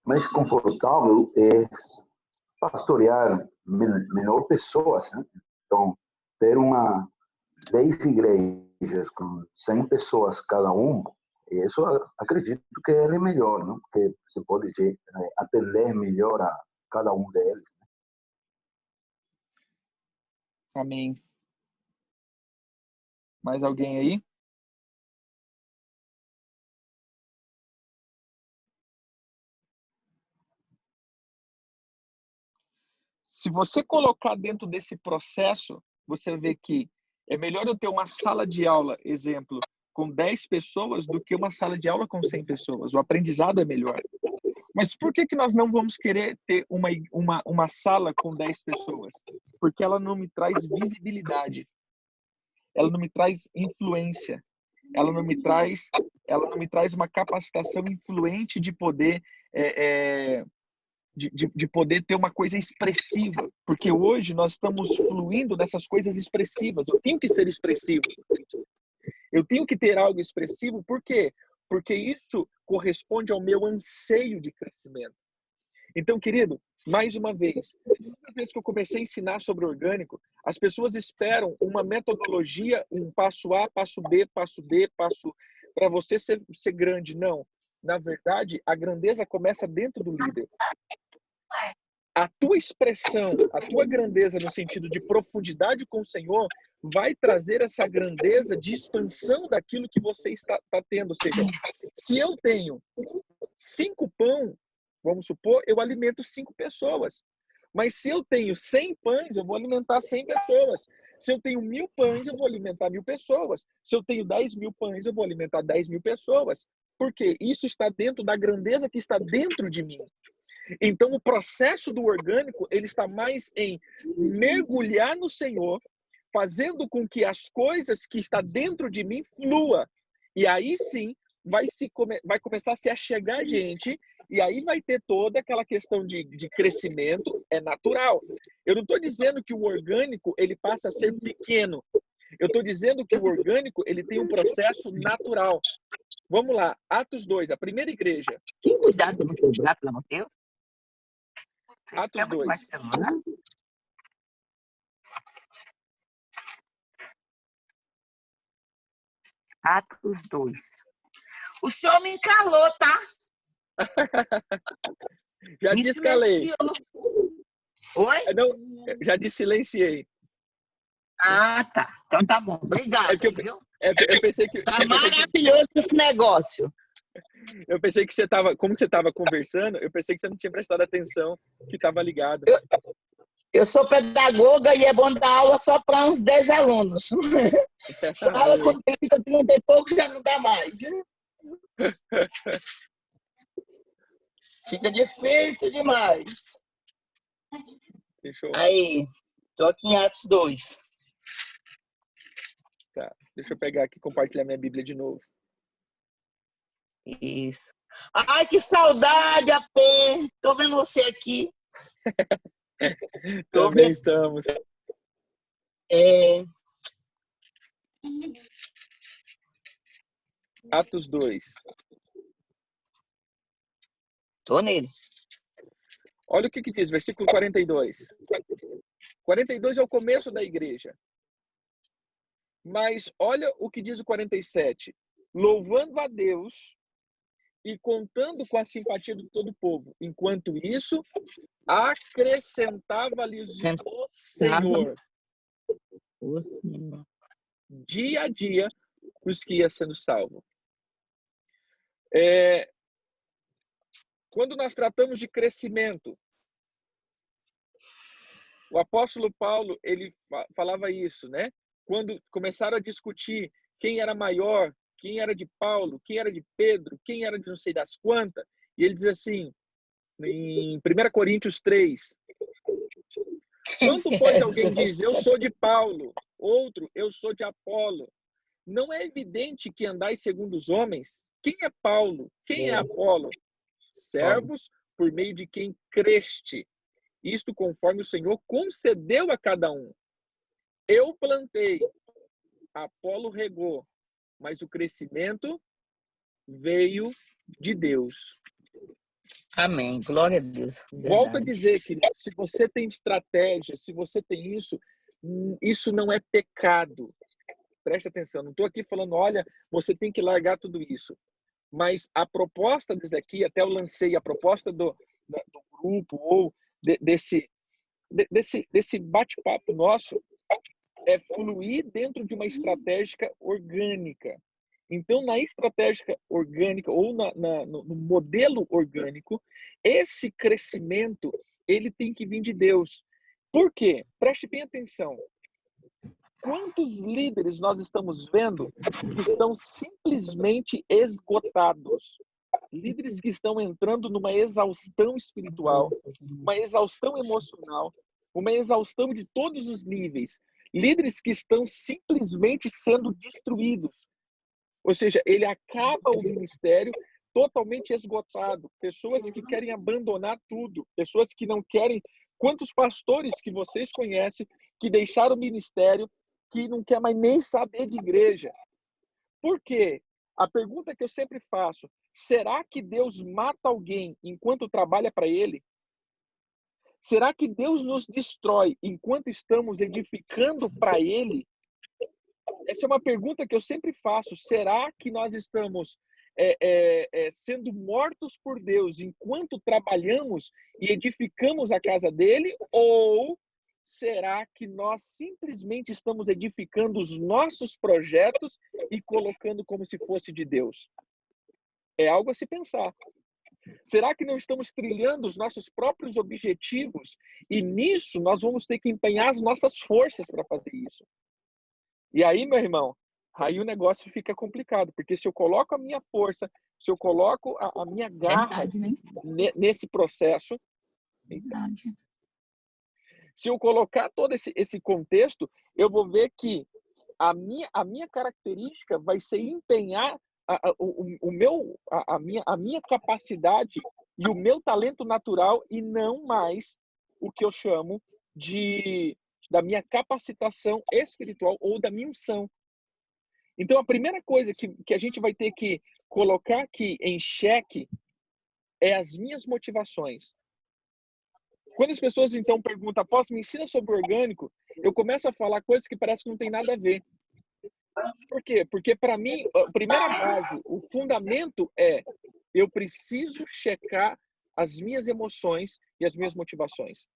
mais confortável é pastorear menor pessoas, né? Então, ter 10 igrejas com 100 pessoas cada um, isso acredito que é melhor, não? Porque você pode atender melhor a cada um deles. Amém. Mais alguém aí? Se você colocar dentro desse processo, você vê que é melhor eu ter uma sala de aula, exemplo, com 10 pessoas do que uma sala de aula com 100 pessoas. O aprendizado é melhor. Mas por que nós não vamos querer ter uma sala com 10 pessoas? Porque ela não me traz visibilidade. Ela não me traz influência. Ela não me traz uma capacitação influente de poder de poder ter uma coisa expressiva, porque hoje nós estamos fluindo dessas coisas expressivas. Eu tenho que ser expressivo. Eu tenho que ter algo expressivo, por quê? Porque isso corresponde ao meu anseio de crescimento. Então, querido, mais uma vez, todas as vezes que eu comecei a ensinar sobre orgânico, as pessoas esperam uma metodologia, um passo A, passo B, passo D, passo para você ser grande. Não. Na verdade, a grandeza começa dentro do líder. A tua expressão, a tua grandeza no sentido de profundidade com o Senhor vai trazer essa grandeza de expansão daquilo que você está tendo. Ou seja, se eu tenho 5 pão, vamos supor, eu alimento 5 pessoas. Mas se eu tenho 100 pães, eu vou alimentar 100 pessoas. Se eu tenho 1000 pães, eu vou alimentar 1000 pessoas. Se eu tenho 10.000 pães, eu vou alimentar 10.000 pessoas. Porque isso está dentro da grandeza que está dentro de mim. Então, o processo do orgânico, ele está mais em mergulhar no Senhor, fazendo com que as coisas que está dentro de mim flua. E aí sim, vai começar a se achegar a gente, e aí vai ter toda aquela questão de crescimento, é natural. Eu não estou dizendo que o orgânico, ele passa a ser pequeno. Eu estou dizendo que o orgânico, ele tem um processo natural. Vamos lá, Atos 2, a primeira igreja. Cuidado para não quebrar, pelo amor de Deus. Atos 2. Atos 2. O senhor me encalou, tá? Já descalei. Oi? Não, já silenciei. Ah, tá. Então tá bom. Obrigado. Eu pensei que... Tá maravilhoso esse negócio. Eu pensei que você estava... Como você estava conversando, eu pensei que você não tinha prestado atenção, que estava ligado. Eu sou pedagoga e é bom dar aula só para uns 10 alunos. Sala com 30 e poucos já não dá mais. Fica difícil demais. Aí, tô aqui em Atos 2. Tá, deixa eu pegar aqui e compartilhar minha Bíblia de novo. Isso. Ai, que saudade, Apê. Tô vendo você aqui. Também estamos. Atos 2. Tô nele. Olha o que diz, versículo 42. 42 é o começo da igreja. Mas olha o que diz o 47. Louvando a Deus e contando com a simpatia de todo o povo. Enquanto isso, acrescentava-lhes o Senhor dia a dia os que iam sendo salvos. Quando nós tratamos de crescimento, o apóstolo Paulo, ele falava isso, né? Quando começaram a discutir quem era maior, quem era de Paulo, quem era de Pedro, quem era de não sei das quantas, e ele diz assim, em 1 Coríntios 3, quanto, pois, alguém diz, eu sou de Paulo, outro, eu sou de Apolo, não é evidente que andais segundo os homens? Quem é Paulo? Quem é Apolo? Servos por meio de quem creste. Isto conforme o Senhor concedeu a cada um. Eu plantei, Apolo regou, mas o crescimento veio de Deus. Amém. Glória a Deus. Volto a dizer, querido, se você tem estratégia, se você tem isso não é pecado. Preste atenção, não estou aqui falando, olha, você tem que largar tudo isso. Mas a proposta disso daqui, até eu lancei a proposta do grupo ou desse bate-papo nosso, é fluir dentro de uma estratégia orgânica. Então, na estratégia orgânica ou no modelo orgânico, esse crescimento ele tem que vir de Deus. Por quê? Preste bem atenção. Quantos líderes nós estamos vendo que estão simplesmente esgotados? Líderes que estão entrando numa exaustão espiritual, uma exaustão emocional, uma exaustão de todos os níveis. Líderes que estão simplesmente sendo destruídos. Ou seja, ele acaba o ministério totalmente esgotado. Pessoas que querem abandonar tudo. Pessoas que não querem... Quantos pastores que vocês conhecem que deixaram o ministério, que não quer mais nem saber de igreja? Por quê? A pergunta que eu sempre faço, será que Deus mata alguém enquanto trabalha para ele? Será que Deus nos destrói enquanto estamos edificando para ele? Essa é uma pergunta que eu sempre faço. Será que nós estamos sendo mortos por Deus enquanto trabalhamos e edificamos a casa dele? Ou será que nós simplesmente estamos edificando os nossos projetos e colocando como se fosse de Deus? É algo a se pensar. Será que não estamos trilhando os nossos próprios objetivos? E nisso nós vamos ter que empenhar as nossas forças para fazer isso. E aí, meu irmão, aí o negócio fica complicado, porque se eu coloco a minha força, se eu coloco a minha garra nesse processo, se eu colocar todo esse contexto, eu vou ver que a minha característica vai ser empenhar a minha capacidade e o meu talento natural e não mais o que eu chamo da minha capacitação espiritual ou da minha unção. Então, a primeira coisa que a gente vai ter que colocar aqui em xeque é as minhas motivações. Quando as pessoas, então, perguntam, apóstolo, me ensina sobre o orgânico, eu começo a falar coisas que parece que não tem nada a ver. Por quê? Porque, para mim, a primeira base, o fundamento é eu preciso checar as minhas emoções e as minhas motivações.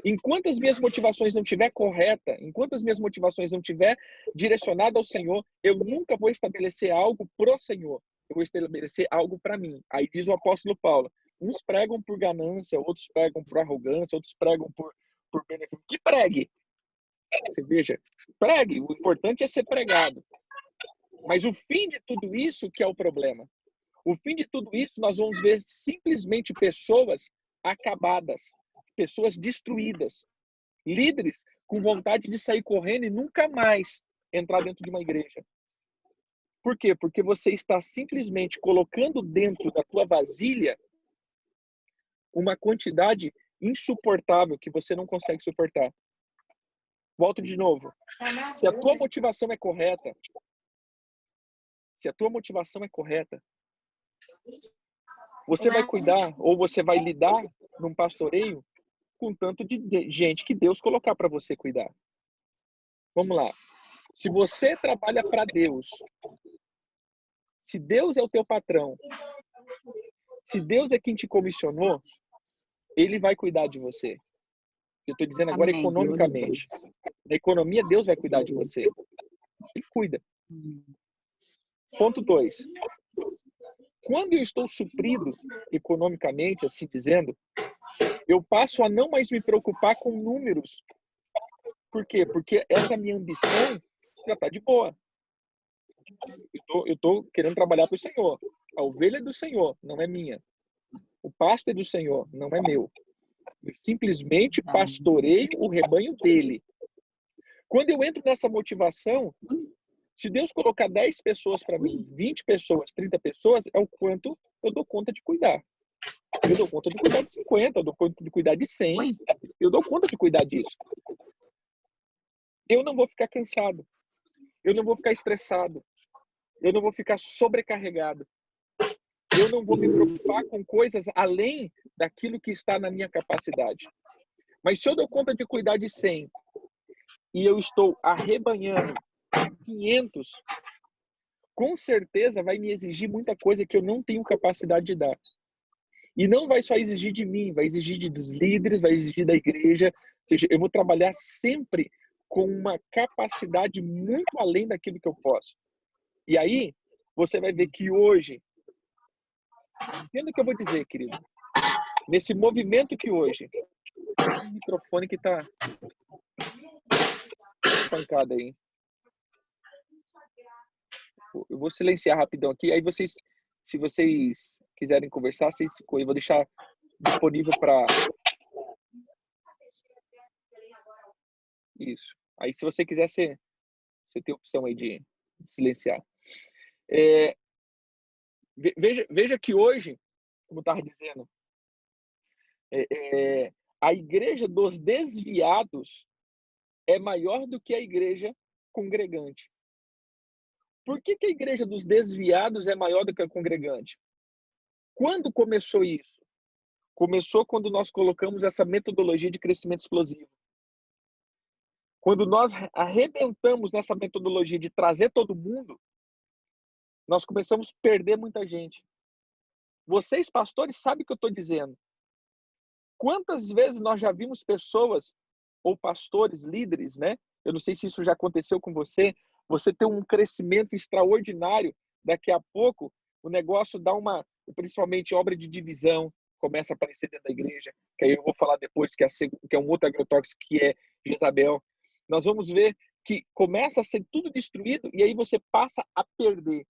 Enquanto as minhas motivações não estiver correta, enquanto as minhas motivações não estiver direcionada ao Senhor, eu nunca vou estabelecer algo pro Senhor. Eu vou estabelecer algo para mim. Aí diz o apóstolo Paulo, uns pregam por ganância, outros pregam por arrogância, outros pregam por benefício. Que pregue. Você veja, pregue. O importante é ser pregado. Mas o fim de tudo isso que é o problema. O fim de tudo isso, nós vamos ver simplesmente pessoas acabadas, pessoas destruídas, líderes com vontade de sair correndo e nunca mais entrar dentro de uma igreja. Por quê? Porque você está simplesmente colocando dentro da tua vasilha uma quantidade insuportável que você não consegue suportar. Volto de novo. Se a tua motivação é correta, você vai cuidar ou você vai lidar num pastoreio com tanto de gente que Deus colocar para você cuidar. Vamos lá. Se você trabalha para Deus, se Deus é o teu patrão, se Deus é quem te comissionou, Ele vai cuidar de você. Eu estou dizendo agora economicamente. Na economia, Deus vai cuidar de você. Ele cuida. Ponto 2. Quando eu estou suprido economicamente, assim dizendo, eu passo a não mais me preocupar com números. Por quê? Porque essa minha ambição já está de boa. Eu estou querendo trabalhar para o Senhor. A ovelha é do Senhor, não é minha. O pasto é do Senhor, não é meu. Eu simplesmente pastoreio o rebanho dele. Quando eu entro nessa motivação, se Deus colocar 10 pessoas para mim, 20 pessoas, 30 pessoas, é o quanto eu dou conta de cuidar. Eu dou conta de cuidar de 50, eu dou conta de cuidar de 100, eu dou conta de cuidar disso. Eu não vou ficar cansado. Eu não vou ficar estressado. Eu não vou ficar sobrecarregado. Eu não vou me preocupar com coisas além daquilo que está na minha capacidade. Mas se eu dou conta de cuidar de 100 e eu estou arrebanhando 500, com certeza vai me exigir muita coisa que eu não tenho capacidade de dar. E não vai só exigir de mim, vai exigir dos líderes, vai exigir da igreja. Ou seja, eu vou trabalhar sempre com uma capacidade muito além daquilo que eu posso. E aí, você vai ver que hoje, entenda o que eu vou dizer, querido, nesse movimento que hoje, o microfone que tá espancado aí. Eu vou silenciar rapidão aqui, aí vocês, se vocês quiserem conversar, eu vou deixar disponível para isso. Aí, se você quiser, você tem a opção aí de silenciar. Veja que hoje, como eu estava dizendo, a igreja dos desviados é maior do que a igreja congregante. Por que a igreja dos desviados é maior do que a congregante? Quando começou isso? Começou quando nós colocamos essa metodologia de crescimento explosivo. Quando nós arrebentamos nessa metodologia de trazer todo mundo, nós começamos a perder muita gente. Vocês, pastores, sabem o que eu estou dizendo. Quantas vezes nós já vimos pessoas, ou pastores, líderes, né? Eu não sei se isso já aconteceu com você. Você tem um crescimento extraordinário. Daqui a pouco, o negócio dá principalmente obra de divisão, começa a aparecer dentro da igreja. Que aí eu vou falar depois, que é um outro agrotóxico, que é Jezabel. Nós vamos ver que começa a ser tudo destruído e aí você passa a perder.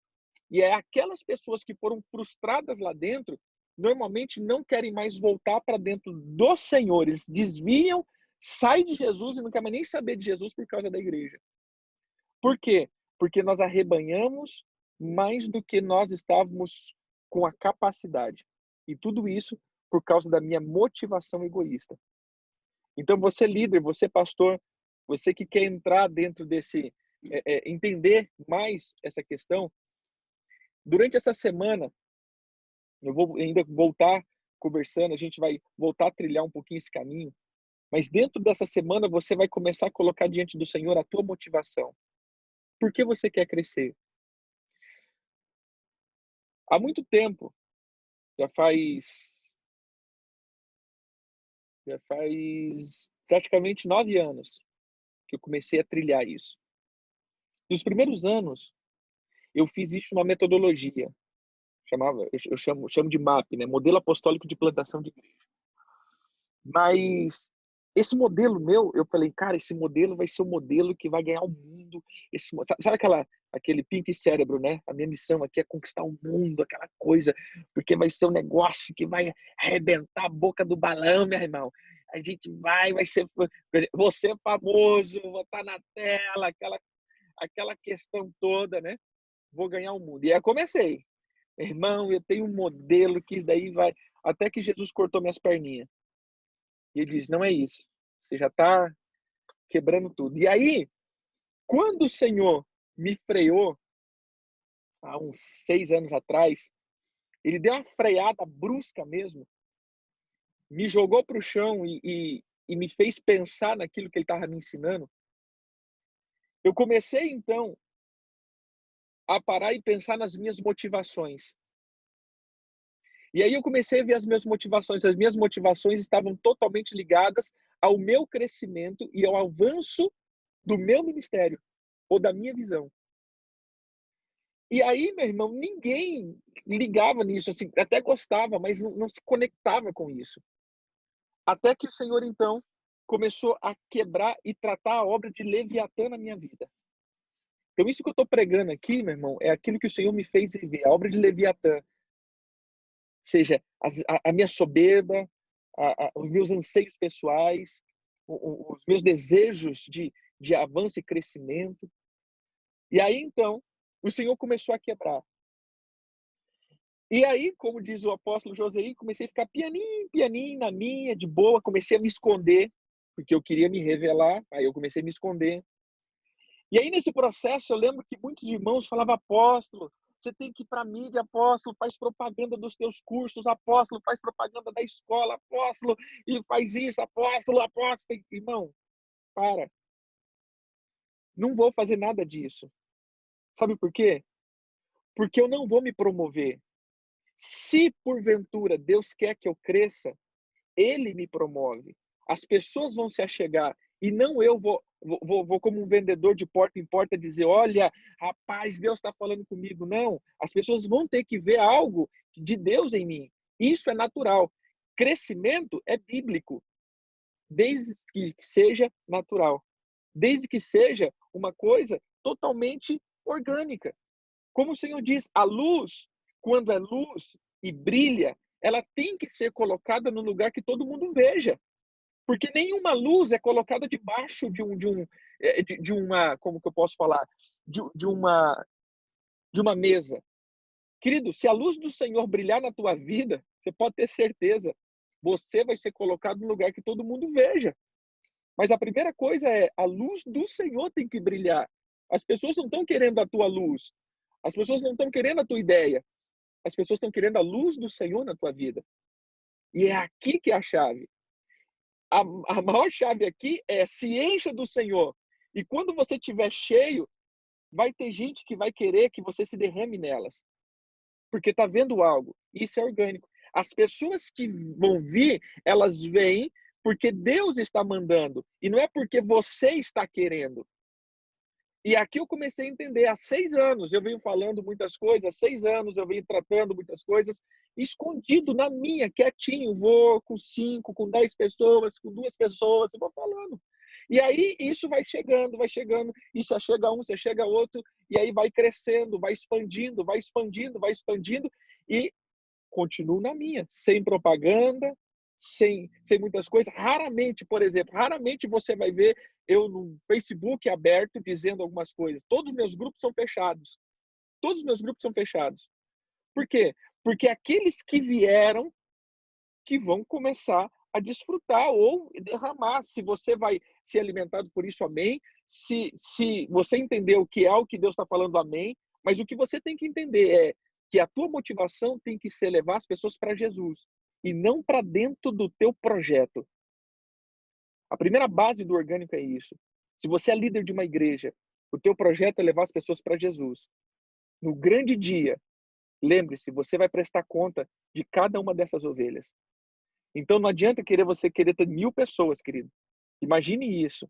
E é aquelas pessoas que foram frustradas lá dentro, normalmente não querem mais voltar para dentro do Senhor. Eles desviam, saem de Jesus e não querem mais nem saber de Jesus por causa da igreja. Por quê? Porque nós arrebanhamos mais do que nós estávamos com a capacidade. E tudo isso por causa da minha motivação egoísta. Então, você líder, você pastor, você que quer entrar dentro desse, entender mais essa questão, durante essa semana, eu vou ainda voltar conversando, a gente vai voltar a trilhar um pouquinho esse caminho, mas dentro dessa semana você vai começar a colocar diante do Senhor a tua motivação. Por que você quer crescer? Há muito tempo, já faz praticamente 9 anos que eu comecei a trilhar isso. Nos primeiros anos, eu fiz isso numa metodologia, eu chamo de MAP, né? Modelo Apostólico de Plantação de Igreja. Mas esse modelo meu, eu falei, cara, esse modelo vai ser o modelo que vai ganhar o mundo. Sabe aquele pink cérebro, né? A minha missão aqui é conquistar o mundo, aquela coisa, porque vai ser um negócio que vai arrebentar a boca do balão, meu irmão. A gente vai ser, você é famoso, vou estar na tela, aquela questão toda, né? Vou ganhar o mundo. E aí eu comecei. Irmão, eu tenho um modelo que isso daí vai... Até que Jesus cortou minhas perninhas. E ele diz, não é isso. Você já está quebrando tudo. E aí, quando o Senhor me freou, há uns 6 anos atrás, ele deu uma freada brusca mesmo, me jogou para o chão e me fez pensar naquilo que ele estava me ensinando. Eu comecei, então, a parar e pensar nas minhas motivações. E aí eu comecei a ver as minhas motivações. As minhas motivações estavam totalmente ligadas ao meu crescimento e ao avanço do meu ministério ou da minha visão. E aí, meu irmão, ninguém ligava nisso, assim, até gostava, mas não se conectava com isso. Até que o Senhor, então, começou a quebrar e tratar a obra de Leviatã na minha vida. Então, isso que eu estou pregando aqui, meu irmão, é aquilo que o Senhor me fez viver, a obra de Leviatã. Seja a minha soberba, os meus anseios pessoais, os meus desejos de avanço e crescimento. E aí, então, o Senhor começou a quebrar. E aí, como diz o apóstolo Joseí, comecei a ficar pianinho na minha, de boa, comecei a me esconder, porque eu queria me revelar, aí eu comecei a me esconder. E aí, nesse processo, eu lembro que muitos irmãos falavam, apóstolo, você tem que ir para a mídia, apóstolo, faz propaganda dos teus cursos, apóstolo, faz propaganda da escola, apóstolo, e faz isso, apóstolo. Irmão, para. Não vou fazer nada disso. Sabe por quê? Porque eu não vou me promover. Se, porventura, Deus quer que eu cresça, Ele me promove. As pessoas vão se achegar e não eu vou vou como um vendedor de porta em porta dizer, olha, rapaz, Deus está falando comigo. Não, as pessoas vão ter que ver algo de Deus em mim. Isso é natural. Crescimento é bíblico, desde que seja natural, desde que seja uma coisa totalmente orgânica. Como o Senhor diz, a luz, quando é luz e brilha, ela tem que ser colocada no lugar que todo mundo veja. Porque nenhuma luz é colocada debaixo de uma, como que eu posso falar, de uma mesa. Querido, se a luz do Senhor brilhar na tua vida, você pode ter certeza, você vai ser colocado no lugar que todo mundo veja. Mas a primeira coisa é, a luz do Senhor tem que brilhar. As pessoas não estão querendo a tua luz. As pessoas não estão querendo a tua ideia. As pessoas estão querendo a luz do Senhor na tua vida. E é aqui que é a chave. A maior chave aqui é se encha do Senhor. E quando você estiver cheio, vai ter gente que vai querer que você se derrame nelas. Porque está vendo algo. Isso é orgânico. As pessoas que vão vir, elas vêm porque Deus está mandando. E não é porque você está querendo. E aqui eu comecei a entender. Há 6 anos eu venho falando muitas coisas. Há 6 anos eu venho tratando muitas coisas. Escondido na minha, quietinho. Vou com 5, com 10 pessoas, com 2 pessoas. Eu vou falando. E aí isso vai chegando. E você chega um, você chega outro. E aí vai crescendo, vai expandindo. E continuo na minha. Sem propaganda, sem muitas coisas. Raramente, por exemplo, você vai ver eu no Facebook aberto dizendo algumas coisas. Todos os meus grupos são fechados. Por quê? Porque aqueles que vieram que vão começar a desfrutar ou derramar. Se você vai ser alimentado por isso, amém. Se você entender o que Deus está falando, amém. Mas o que você tem que entender é que a tua motivação tem que ser levar as pessoas para Jesus e não para dentro do teu projeto. A primeira base do orgânico é isso. Se você é líder de uma igreja, o teu projeto é levar as pessoas para Jesus. No grande dia, lembre-se, você vai prestar conta de cada uma dessas ovelhas. Então não adianta você querer ter 1.000 pessoas, querido. Imagine isso.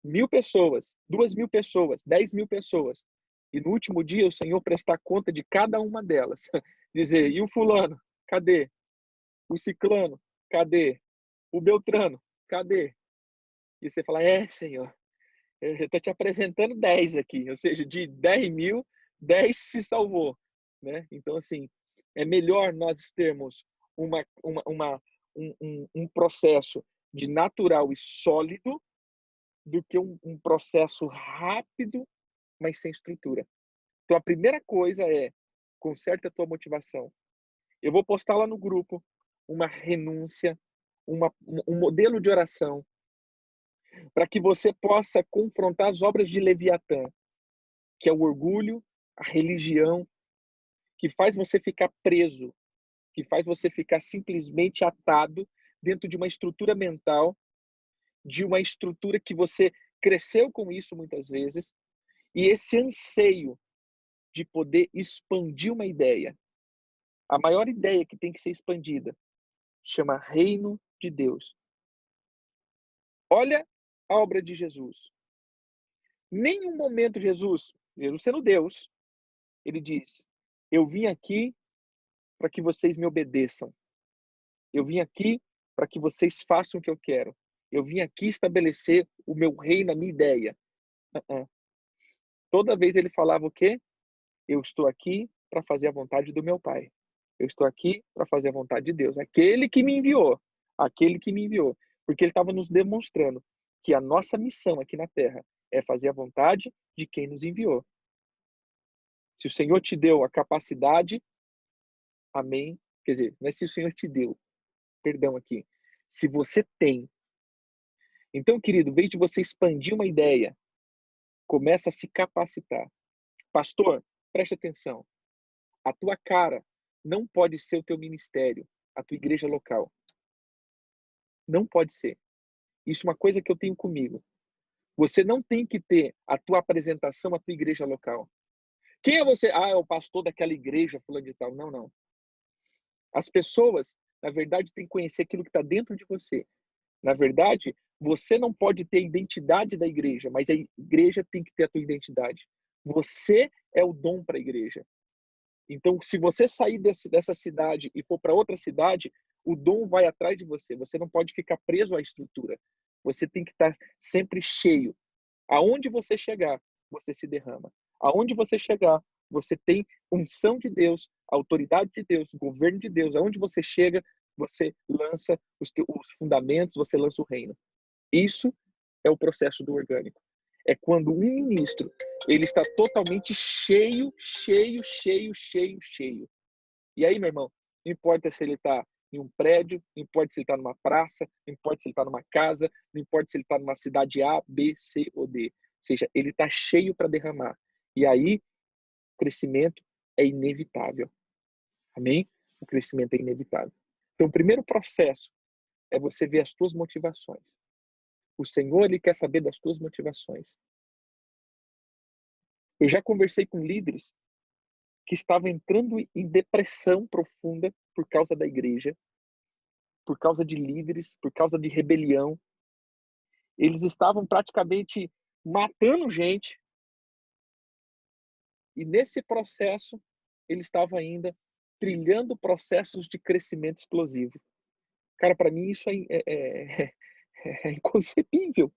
1.000 pessoas, 2.000 pessoas, 10.000 pessoas. E no último dia o Senhor prestar conta de cada uma delas. Dizer, e o fulano? Cadê? O ciclano? Cadê? O beltrano? Cadê? E você fala, Senhor, eu estou te apresentando 10 aqui. Ou seja, de 10.000, 10 se salvou. Né? Então, assim, é melhor nós termos um processo de natural e sólido do que um processo rápido, mas sem estrutura. Então, a primeira coisa é, conserta a tua motivação. Eu vou postar lá no grupo uma renúncia, um modelo de oração, para que você possa confrontar as obras de Leviatã, que é o orgulho, a religião, que faz você ficar preso, que faz você ficar simplesmente atado dentro de uma estrutura mental, de uma estrutura que você cresceu com isso muitas vezes, e esse anseio de poder expandir uma ideia. A maior ideia que tem que ser expandida chama Reino de Deus. Olha a obra de Jesus. Nenhum momento Jesus sendo Deus, ele diz, eu vim aqui para que vocês me obedeçam. Eu vim aqui para que vocês façam o que eu quero. Eu vim aqui estabelecer o meu reino, a minha ideia. Toda vez ele falava o quê? Eu estou aqui para fazer a vontade do meu Pai. Eu estou aqui para fazer a vontade de Deus. Aquele que me enviou. Porque ele estava nos demonstrando que a nossa missão aqui na Terra é fazer a vontade de quem nos enviou. Se o Senhor te deu a capacidade, amém. Quer dizer, não é se o Senhor te deu, perdão aqui. Se você tem. Então, querido, em vez de você expandir uma ideia, começa a se capacitar. Pastor, preste atenção. A tua cara não pode ser o teu ministério, a tua igreja local. Não pode ser. Isso é uma coisa que eu tenho comigo. Você não tem que ter a tua apresentação, a tua igreja local. Quem é você? É o pastor daquela igreja, fulano de tal. Não. As pessoas, na verdade, têm que conhecer aquilo que está dentro de você. Na verdade, Você não pode ter a identidade da igreja, mas a igreja tem que ter a tua identidade. Você é o dom para a igreja. Então, se você sair dessa cidade e for para outra cidade, o dom vai atrás de você. Você não pode ficar preso à estrutura. Você tem que estar sempre cheio. Aonde você chegar, você se derrama. Aonde você chegar, você tem unção de Deus, autoridade de Deus, governo de Deus. Aonde você chega, você lança os fundamentos, você lança o reino. Isso é o processo do orgânico. É quando um ministro, ele está totalmente cheio. E aí, meu irmão, não importa se ele está em um prédio, não importa se ele está numa praça, não importa se ele está numa casa, não importa se ele está numa cidade A, B, C ou D. Ou seja, ele está cheio para derramar. E aí, o crescimento é inevitável. Amém? O crescimento é inevitável. Então, o primeiro processo é você ver as tuas motivações. O Senhor, ele quer saber das tuas motivações. Eu já conversei com líderes que estavam entrando em depressão profunda por causa da igreja, por causa de líderes, por causa de rebelião. Eles estavam praticamente matando gente. E nesse processo, eles estavam ainda trilhando processos de crescimento explosivo. Cara, para mim isso é inconcebível.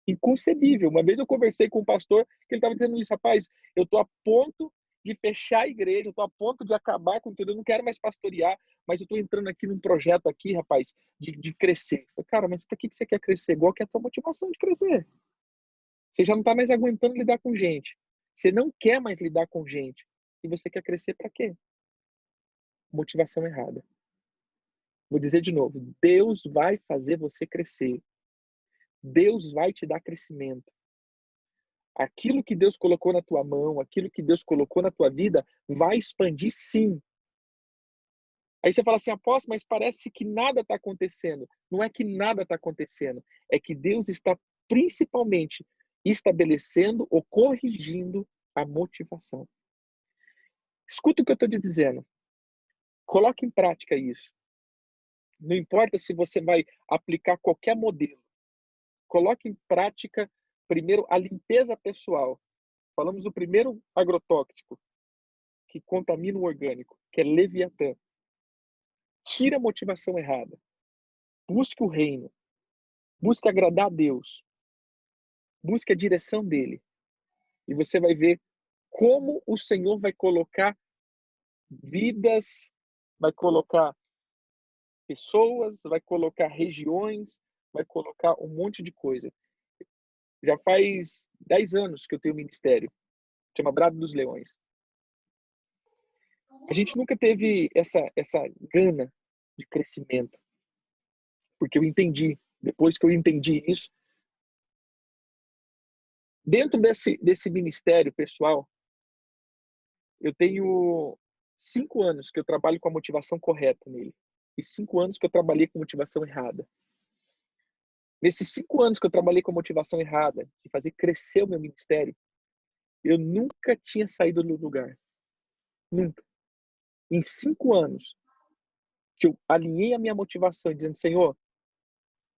Inconcebível. Uma vez eu conversei com um pastor que ele estava dizendo isso, rapaz, eu estou a ponto de fechar a igreja, eu estou a ponto de acabar com tudo, eu não quero mais pastorear, mas eu estou entrando aqui num projeto aqui, rapaz, de crescer. Eu falei, cara, mas para que você quer crescer? Igual que é a tua motivação de crescer. Você já não está mais aguentando lidar com gente. Você não quer mais lidar com gente. E você quer crescer para quê? Motivação errada. Vou dizer de novo, Deus vai fazer você crescer. Deus vai te dar crescimento. Aquilo que Deus colocou na tua mão, aquilo que Deus colocou na tua vida, vai expandir sim. Aí você fala assim, apóstolo, mas parece que nada está acontecendo. Não é que nada está acontecendo, é que Deus está principalmente estabelecendo ou corrigindo a motivação. Escuta o que eu estou te dizendo. Coloque em prática isso. Não importa se você vai aplicar qualquer modelo. Coloque em prática, primeiro, a limpeza pessoal. Falamos do primeiro agrotóxico que contamina o orgânico, que é Leviatã. Tira a motivação errada. Busque o reino. Busque agradar a Deus. Busque a direção dele. E você vai ver como o Senhor vai colocar vidas, vai colocar pessoas, vai colocar regiões, vai colocar um monte de coisa. Já faz 10 anos que eu tenho um ministério. Chama Brado dos Leões. A gente nunca teve essa gana de crescimento. Porque eu entendi. Depois que eu entendi isso, dentro desse ministério pessoal, eu tenho 5 anos que eu trabalho com a motivação correta nele. E 5 anos que eu trabalhei com motivação errada. Nesses 5 anos que eu trabalhei com motivação errada, de fazer crescer o meu ministério, eu nunca tinha saído do lugar. Nunca. Em 5 anos que eu alinhei a minha motivação, dizendo, Senhor,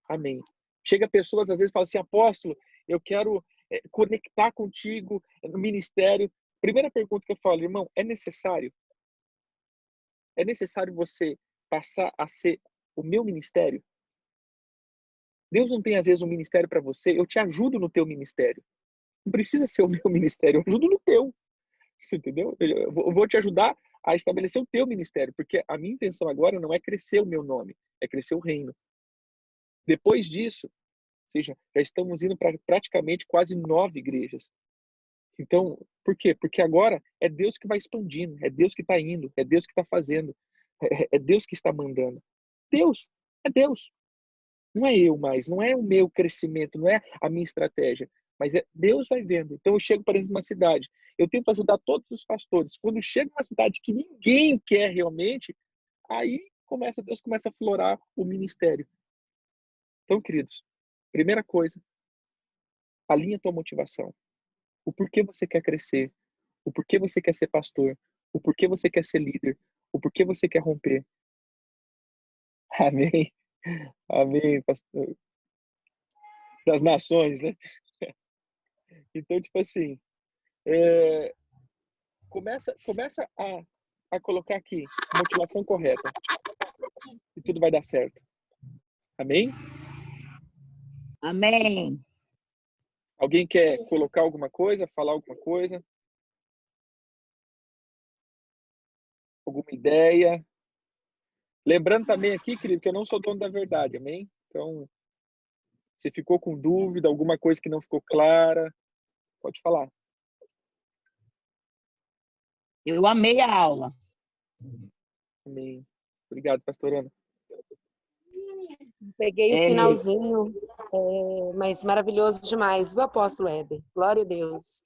amém. Chega pessoas, às vezes, falam assim, apóstolo, eu quero conectar contigo no ministério. Primeira pergunta que eu falo, irmão, é necessário? É necessário você passar a ser o meu ministério? Deus não tem, às vezes, um ministério para você. Eu te ajudo no teu ministério. Não precisa ser o meu ministério, eu ajudo no teu. Você entendeu? Eu vou te ajudar a estabelecer o teu ministério, porque a minha intenção agora não é crescer o meu nome, é crescer o reino. Depois disso, ou seja, já estamos indo para praticamente quase 9 igrejas. Então, por quê? Porque agora é Deus que vai expandindo, é Deus que está indo, é Deus que está fazendo, é Deus que está mandando. Deus, é Deus. Não é eu mais, não é o meu crescimento, não é a minha estratégia, mas Deus vai vendo. Então eu chego para dentro de uma cidade, eu tento ajudar todos os pastores. Quando chega uma cidade que ninguém quer realmente, aí Deus começa a florar o ministério. Então, queridos, primeira coisa, alinha a tua motivação. O porquê você quer crescer, o porquê você quer ser pastor, o porquê você quer ser líder, o porquê você quer romper. Amém. Amém, pastor. das nações, né? Então, tipo assim, começa a colocar aqui, motivação correta, e tudo vai dar certo. Amém? Amém. Alguém quer colocar alguma coisa, falar alguma coisa? Alguma ideia? Lembrando também aqui, querido, que eu não sou dono da verdade, amém? Então, se ficou com dúvida, alguma coisa que não ficou clara, pode falar. Eu amei a aula. Amém. Obrigado, pastor Ana. Peguei o finalzinho, mas maravilhoso demais, viu, apóstolo Heber? Glória a Deus.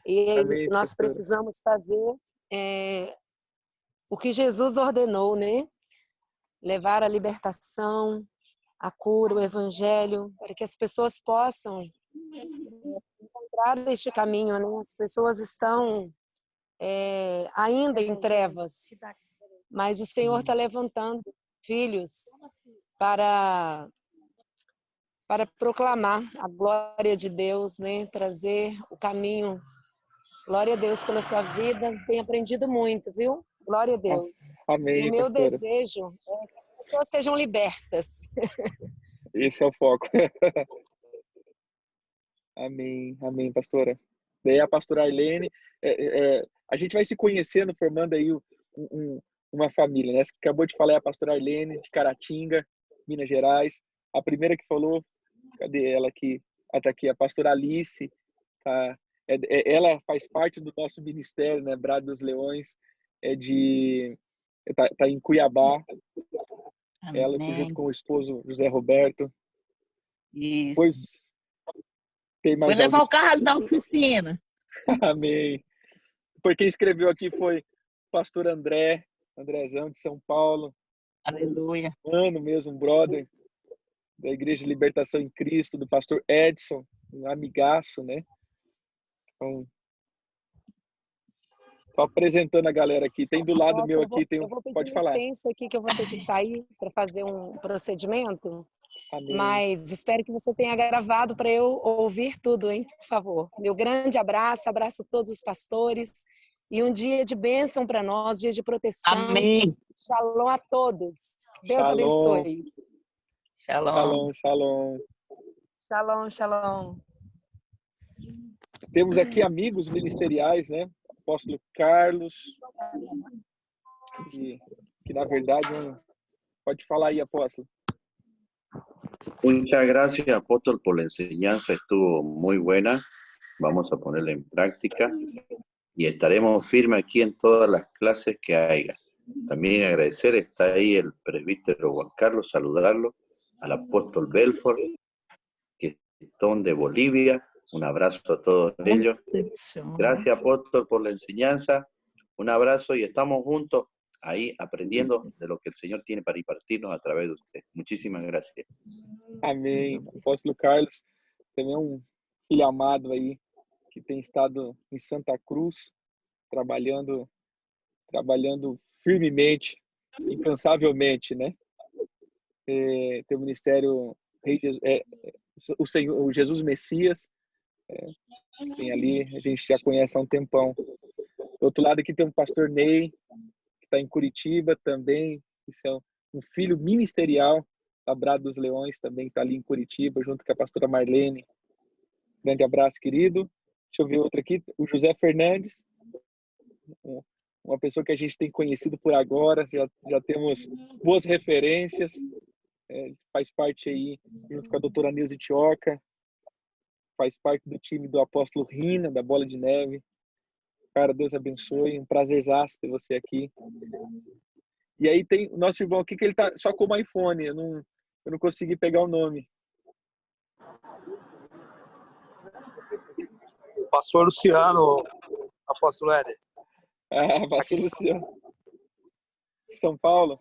E é Amém, isso, nós pastora. precisamos fazer o que Jesus ordenou, né? Levar a libertação, a cura, o evangelho, para que as pessoas possam encontrar este caminho, né? As pessoas estão ainda em trevas, mas o Senhor está levantando filhos para proclamar a glória de Deus, né? Trazer o caminho. Glória a Deus pela sua vida. Tenho aprendido muito, viu? Glória a Deus. E o Amém, meu pastora. desejo é que as pessoas sejam libertas. Esse é o foco. Amém, amém, pastora. Daí a pastora Arlene, a gente vai se conhecendo, formando aí uma família, né? Você acabou de falar é a pastora Arlene, de Caratinga, Minas Gerais. A primeira que falou, cadê ela aqui? Ah, tá aqui, a pastora Alice. Tá? Ela faz parte do nosso ministério, né? Brado dos Leões, tá em Cuiabá. Amém. Ela junto com o esposo José Roberto. Isso. Pois tem mais Foi levar alguém. o carro da oficina. Amém. Porque quem escreveu aqui foi o pastor Andrezão de São Paulo. Aleluia. Mano mesmo, um brother da Igreja de Libertação em Cristo, do pastor Edson, um amigaço, né? Então, só apresentando a galera aqui. Tem do lado Nossa, meu aqui, eu vou pedir pode falar. licença aqui, que eu vou ter que sair para fazer um procedimento. Amém. Mas espero que você tenha gravado para eu ouvir tudo, hein? Por favor. Meu grande abraço, abraço todos os pastores. E um dia de bênção para nós, dia de proteção. Amém. Shalom a todos. Deus Shalom. abençoe. Shalom. Shalom, shalom. Shalom, shalom. Temos aqui amigos ministeriais, né? Apóstolo Carlos, que na verdade, pode falar aí, apóstolo. Muchas gracias, apóstol, por la enseñanza. Estuvo muy buena. Vamos a ponerla en práctica y estaremos firmes aquí en todas las clases que haya. También agradecer, está ahí el presbítero Juan Carlos, saludarlo, al apóstol Belfort, que son de Bolivia. Un abrazo a todos ellos. Gracias, apóstol, por la enseñanza. Un abrazo y estamos juntos ahí aprendiendo de lo que el Señor tiene para impartirnos a través de usted. Muchísimas gracias. Amém. Apóstolo Carlos, também um filho amado aí, que tem estado em Santa Cruz, trabalhando firmemente, incansavelmente, né? Tem o ministério o Jesus Messias, tem ali, a gente já conhece há um tempão. Do outro lado aqui tem o pastor Ney, que está em Curitiba também, isso é um filho ministerial da Brado dos Leões, também está ali em Curitiba, junto com a pastora Marlene. Grande abraço, querido. Deixa eu ver outro aqui, o José Fernandes, uma pessoa que a gente tem conhecido por agora, já temos boas referências, faz parte aí, junto com a doutora Nilce Tioca, faz parte do time do apóstolo Rina, da Bola de Neve. Cara, Deus abençoe, um prazerzaço ter você aqui. E aí tem o nosso irmão aqui, que ele tá só com o iPhone, eu não consegui pegar o nome. Pastor Luciano, apóstolo Éder. Pastor Luciano. São Paulo.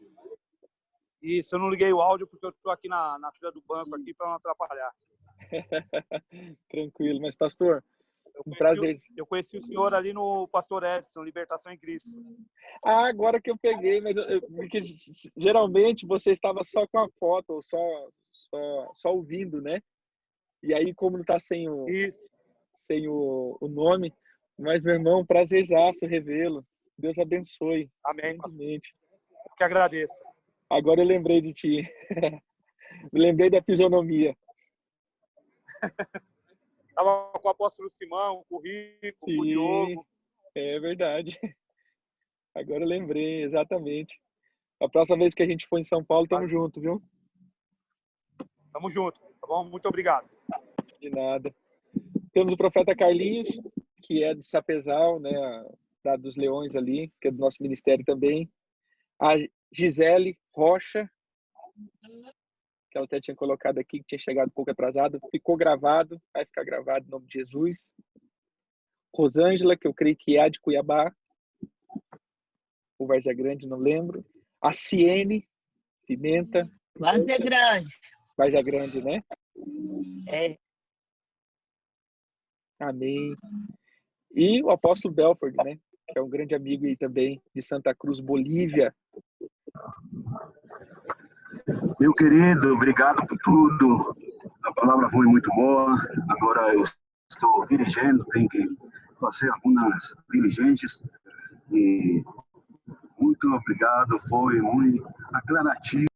Isso, eu não liguei o áudio porque eu estou aqui na fila do banco aqui para não atrapalhar. Tranquilo, mas pastor, prazer. Eu conheci o senhor ali no Pastor Edson, Libertação em Cristo. Agora que eu peguei, mas porque geralmente você estava só com a foto, ou só ouvindo, né? E aí, como não tá sem Isso. o nome, mas, meu irmão, prazerzaço revê-lo. Deus abençoe. Amém, pastor. Grandemente. Eu que agradeço. Agora eu lembrei de ti. Lembrei da fisionomia. Estava com o apóstolo Simão, com o Rico, com o Diogo. É verdade. Agora eu lembrei, exatamente. A próxima vez que a gente for em São Paulo, tamo junto, viu? Tamo junto, tá bom? Muito obrigado. De nada. Temos o profeta Carlinhos, que é de Sapezal, né? Da dos Leões ali, que é do nosso ministério também. A Gisele Rocha, que ela até tinha colocado aqui, que tinha chegado um pouco atrasado. Ficou gravado, vai ficar gravado em nome de Jesus. Rosângela, que eu creio que é a de Cuiabá. O Várzea Grande, não lembro. A Ciene Pimenta. Várzea Grande. Várzea Grande, né? É. Amém. E o apóstolo Belford, né? Que é um grande amigo aí também, de Santa Cruz, Bolívia. Meu querido, obrigado por tudo. A palavra foi muito boa. Agora eu estou dirigindo, tenho que fazer algumas diligências. E muito obrigado, foi muito aclarativo.